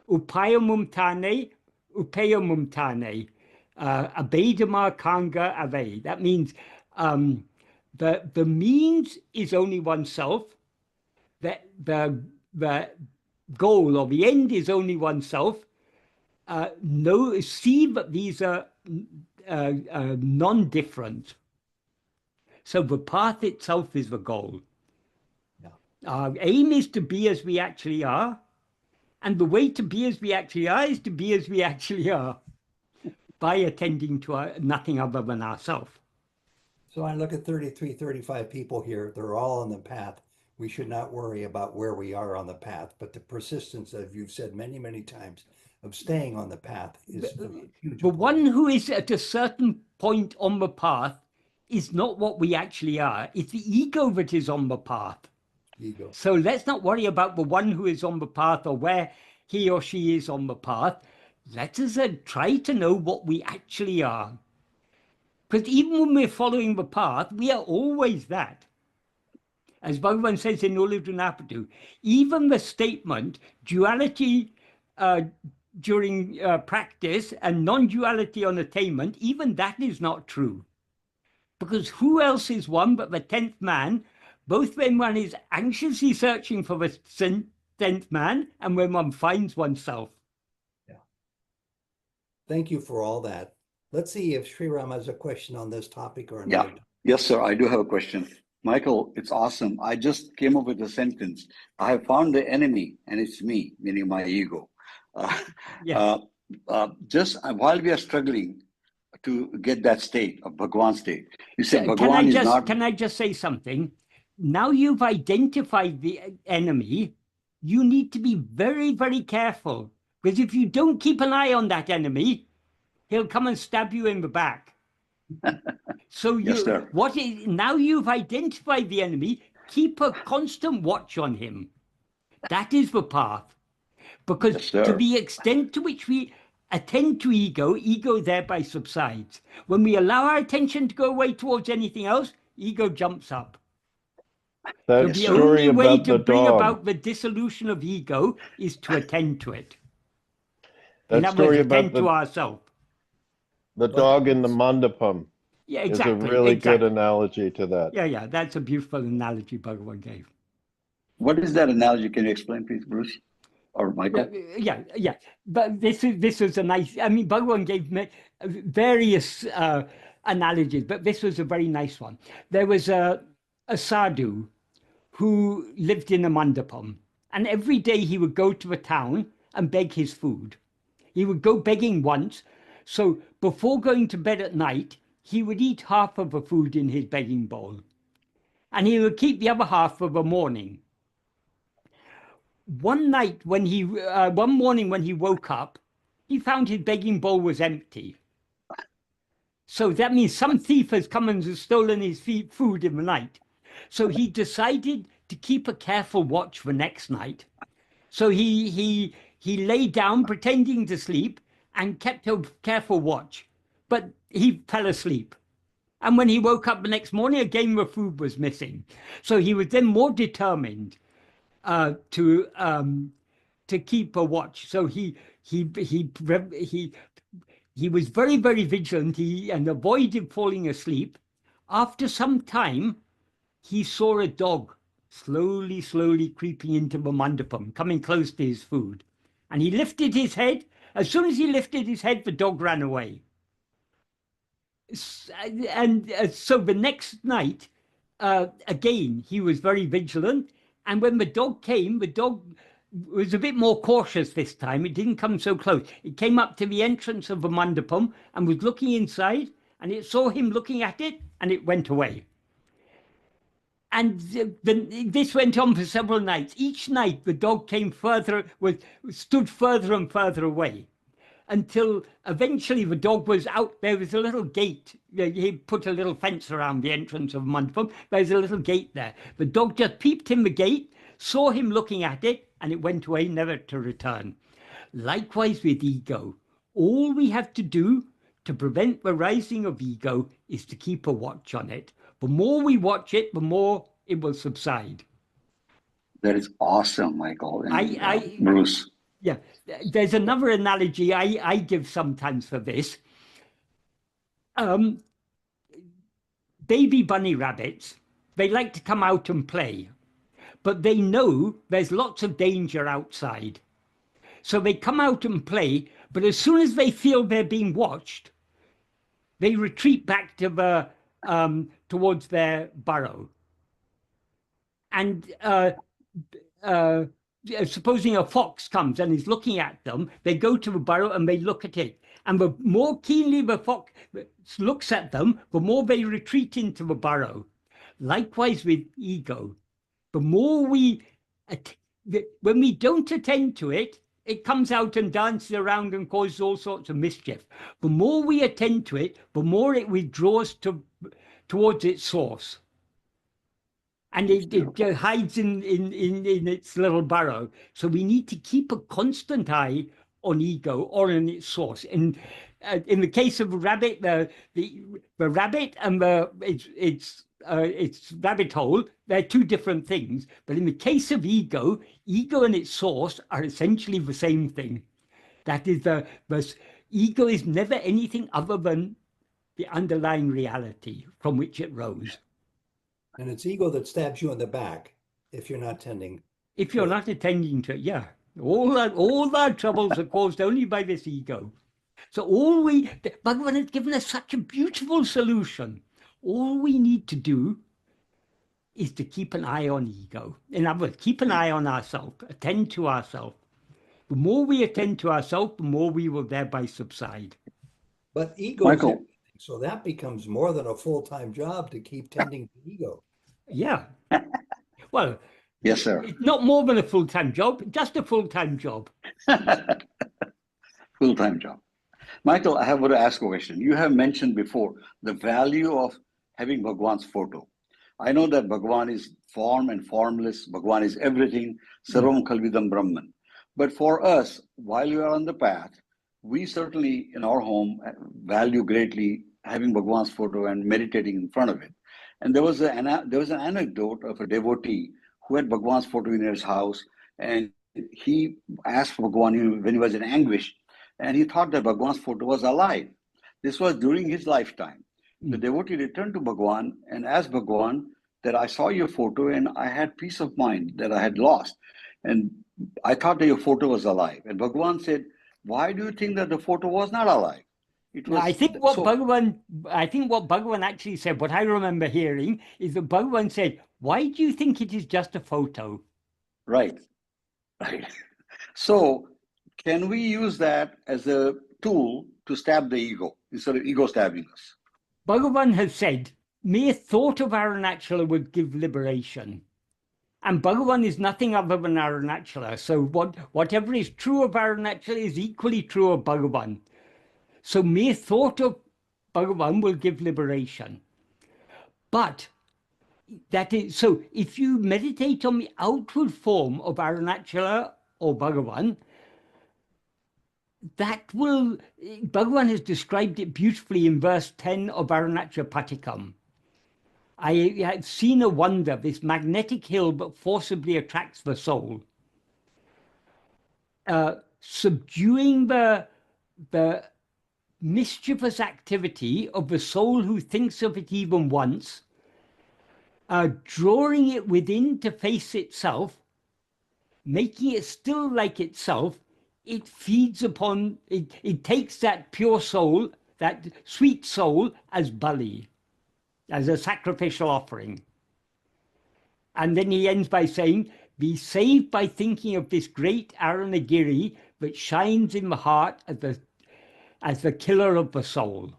Upayamum tane, upayamum tane, abedama kanga ave. That means the means is only oneself, the goal or the end is only oneself. See that these are non-different. So the path itself is the goal. Yeah. Our aim is to be as we actually are. And the way to be as we actually are is to be as we actually are by attending to nothing other than ourselves. So I look at 33, 35 people here. They're all on the path. We should not worry about where we are on the path, but the persistence, as you've said many, many times, of staying on the path is huge. The one who is at a certain point on the path is not what we actually are. It's the ego that is on the path. Ego. So let's not worry about the one who is on the path or where he or she is on the path. Let us try to know what we actually are. Because even when we're following the path, we are always that. As Bhagavan says in Uludunapadu, even the statement, duality during practice and non-duality on attainment, even that is not true. Because who else is one but the 10th man, both when one is anxiously searching for the 10th man and when one finds oneself. Yeah. Thank you for all that. Let's see if Sri Ram has a question on this topic or another. Yeah. Yes, sir. I do have a question. Michael, it's awesome. I just came up with a sentence. I have found the enemy, and it's me, meaning my ego. Just while we are struggling to get that state of Bhagavan state, you said Bhagavan is not. Can I just say something? Now you've identified the enemy, you need to be very, very careful. Because if you don't keep an eye on that enemy, he'll come and stab you in the back. So now you've identified the enemy, keep a constant watch on him. That is the path. Because to the extent to which we attend to ego, ego thereby subsides. When we allow our attention to go away towards anything else, ego jumps up. So the only way to bring about the dissolution of ego is to attend to it. That story about to ourselves. The dog in the mandapam. Yeah, exactly. Is a really good analogy to that. Yeah, that's a beautiful analogy Bhagavan gave. What is that analogy? Can you explain, please, Bruce or Michael? Yeah. But this is a nice. I mean, Bhagavan gave me various analogies, but this was a very nice one. There was a sadhu who lived in a mandapam, and every day he would go to a town and beg his food. He would go begging once. So before going to bed at night, he would eat half of the food in his begging bowl, and he would keep the other half for the morning. One morning when he woke up, he found his begging bowl was empty. So that means some thief has come and has stolen his food in the night. So he decided to keep a careful watch the next night. So he lay down pretending to sleep and kept a careful watch, but he fell asleep. And when he woke up the next morning, again the food was missing. So he was then more determined to keep a watch. So he was very, very vigilant and avoided falling asleep. After some time, he saw a dog slowly creeping into the mandapam, coming close to his food. And he lifted his head. As soon as he lifted his head, the dog ran away. And so the next night, again, he was very vigilant. And when the dog came, the dog was a bit more cautious this time. It didn't come so close. It came up to the entrance of the mandapam and was looking inside, and it saw him looking at it, and it went away. And this went on for several nights. Each night, the dog came stood further and further away, until eventually the dog was out. There was a little gate. He put a little fence around the entrance of the mandapam. There's a little gate there. The dog just peeped in the gate, saw him looking at it, and it went away, never to return. Likewise with ego. All we have to do to prevent the rising of ego is to keep a watch on it. The more we watch it, the more it will subside. That is awesome, Michael and Bruce. Yeah, there's another analogy I give sometimes for this. Baby bunny rabbits, they like to come out and play, but they know there's lots of danger outside. So they come out and play, but as soon as they feel they're being watched, they retreat back to the towards their burrow. And supposing a fox comes and is looking at them, they go to the burrow and they look at it. And the more keenly the fox looks at them, the more they retreat into the burrow. Likewise with ego. The more when we don't attend to it, it comes out and dances around and causes all sorts of mischief. The more we attend to it, the more it withdraws towards its source. And it hides in its little burrow. So we need to keep a constant eye on ego or on its source. In the case of a rabbit, the rabbit and its rabbit hole, they're two different things. But in the case of ego and its source are essentially the same thing. That is, the ego is never anything other than the underlying reality from which it rose. And it's ego that stabs you in the back if you're not tending. If you're not attending to it, yeah. All our troubles are caused only by this ego. So Bhagavan has given us such a beautiful solution. All we need to do is to keep an eye on ego. In other words, keep an eye on ourselves, attend to ourselves. The more we attend to ourselves, the more we will thereby subside. But ego, Michael. So that becomes more than a full-time job to keep tending to ego. Yeah. Well, yes, sir. It's not more than a full-time job, just a full-time job. Full-time job. Michael, I have to ask a question. You have mentioned before the value of having Bhagavan's photo. I know that Bhagavan is form and formless. Bhagavan is everything. Sarvam Kalvidam Brahman. But for us, while we are on the path, we certainly in our home value greatly having Bhagavan's photo and meditating in front of it. And there was an anecdote of a devotee who had Bhagavan's photo in his house, and he asked Bhagavan when he was in anguish, and he thought that Bhagavan's photo was alive. This was during his lifetime. The devotee returned to Bhagavan and asked Bhagavan that I saw your photo and I had peace of mind that I had lost. And I thought that your photo was alive. And Bhagavan said, why do you think that the photo was not alive? It was, I think what Bhagavan actually said, what I remember hearing, is that Bhagavan said, why do you think it is just a photo? Right. So can we use that as a tool to stab the ego instead of ego stabbing us? Bhagavan has said, mere thought of Arunachala would give liberation. And Bhagavan is nothing other than Arunachala. So whatever is true of Arunachala is equally true of Bhagavan. So mere thought of Bhagavan will give liberation. But that is, so if you meditate on the outward form of Arunachala or Bhagavan, Bhagavan has described it beautifully in verse 10 of Arunachala Patikam. I have seen a wonder, this magnetic hill but forcibly attracts the soul. Subduing the mischievous activity of the soul who thinks of it even once, drawing it within to face itself, making it still like itself, it feeds upon, it takes that pure soul, that sweet soul as bali, as a sacrificial offering. And then he ends by saying, be saved by thinking of this great Arunagiri that shines in the heart as the killer of the soul,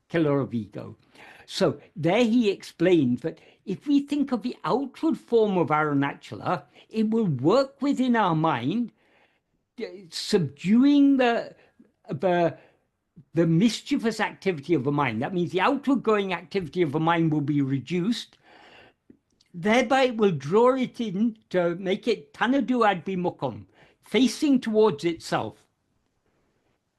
killer of ego. So there he explains that if we think of the outward form of Arunachala, it will work within our mind, subduing the mischievous activity of the mind. That means the outward going activity of the mind will be reduced. Thereby it will draw it in to make it tanadu adbhimukham, facing towards itself.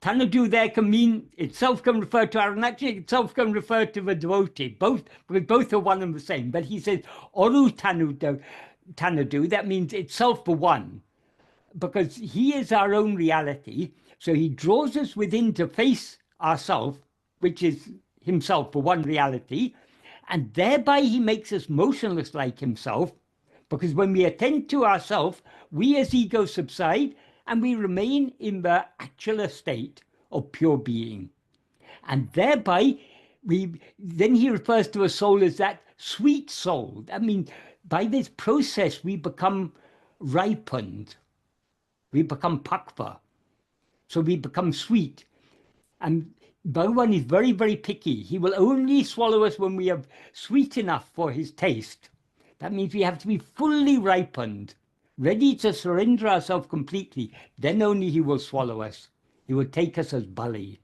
Tanadu there can mean, itself can refer to Arunachala, itself can refer to the devotee, because both are one and the same. But he says, Oru Tanadu, that means itself for one, because he is our own reality. So he draws us within to face ourself, which is himself for one reality, and thereby he makes us motionless like himself, because when we attend to ourself, we as ego subside, and we remain in the actual state of pure being. And thereby, then he refers to a soul as that sweet soul. I mean, by this process, we become ripened. We become pakva. So we become sweet. And Bhagavan is very, very picky. He will only swallow us when we are sweet enough for his taste. That means we have to be fully ripened ready to surrender ourselves completely, then only he will swallow us. He will take us as Bali.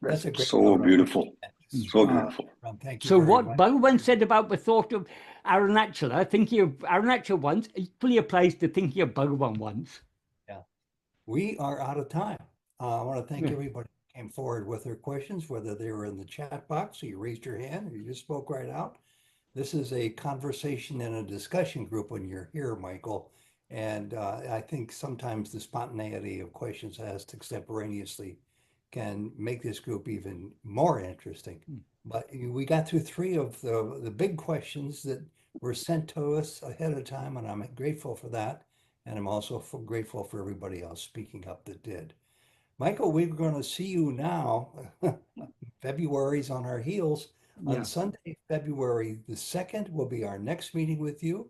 That's a great So note. beautiful. So Uh, beautiful. Ram, thank you So very what much. Bhagavan said about the thought of Arunachala, thinking of Arunachala once, equally applies to thinking of Bhagavan once. We are out of time. I want to thank Yeah. everybody who came forward with their questions, whether they were in the chat box, or you raised your hand, or you just spoke right out. This is a conversation and a discussion group when you're here, Michael. And I think sometimes the spontaneity of questions asked extemporaneously can make this group even more interesting. But we got through 3 of the big questions that were sent to us ahead of time, and I'm grateful for that. And I'm also grateful for everybody else speaking up that did. Michael, we're going to see you now. February's on our heels. Yeah. On Sunday, February the 2nd will be our next meeting with you.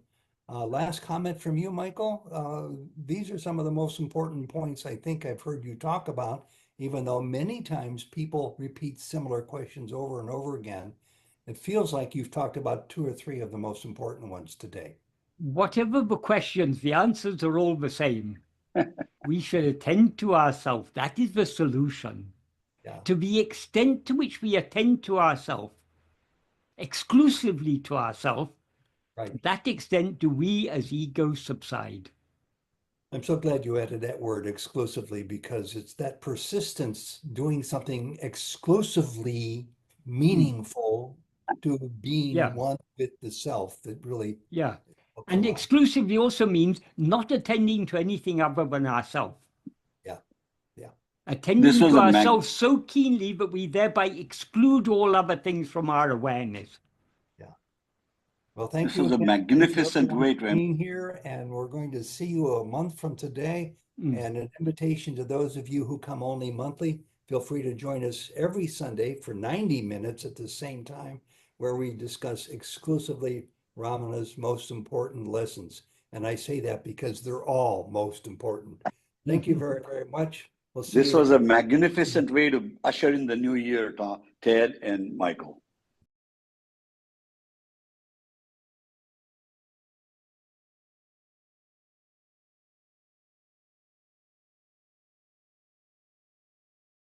Last comment from you, Michael. These are some of the most important points I think I've heard you talk about, even though many times people repeat similar questions over and over again. It feels like you've talked about 2 or 3 of the most important ones today. Whatever the questions, the answers are all the same. We should attend to ourselves. That is the solution. Yeah. To the extent to which we attend to ourselves, exclusively to ourselves, Right. to that extent do we as ego subside. I'm so glad you added that word exclusively, because it's that persistence doing something exclusively meaningful to being Yeah. one with the self that really Yeah. helps And a lot. exclusively also means not attending to anything other than ourselves. Yeah. Yeah. Attending was to a ourselves so keenly that we thereby exclude all other things from our awareness. Well, thank This you was a again. Thank you magnificent everyone way for to being here, and we're going to see you a month from today. And an invitation to those of you who come only monthly, feel free to join us every Sunday for 90 minutes at the same time, where we discuss exclusively Ramana's most important lessons. And I say that because they're all most important. Thank you very, very much. We'll see This you was a again. magnificent way to usher in the new year, Ted and Michael.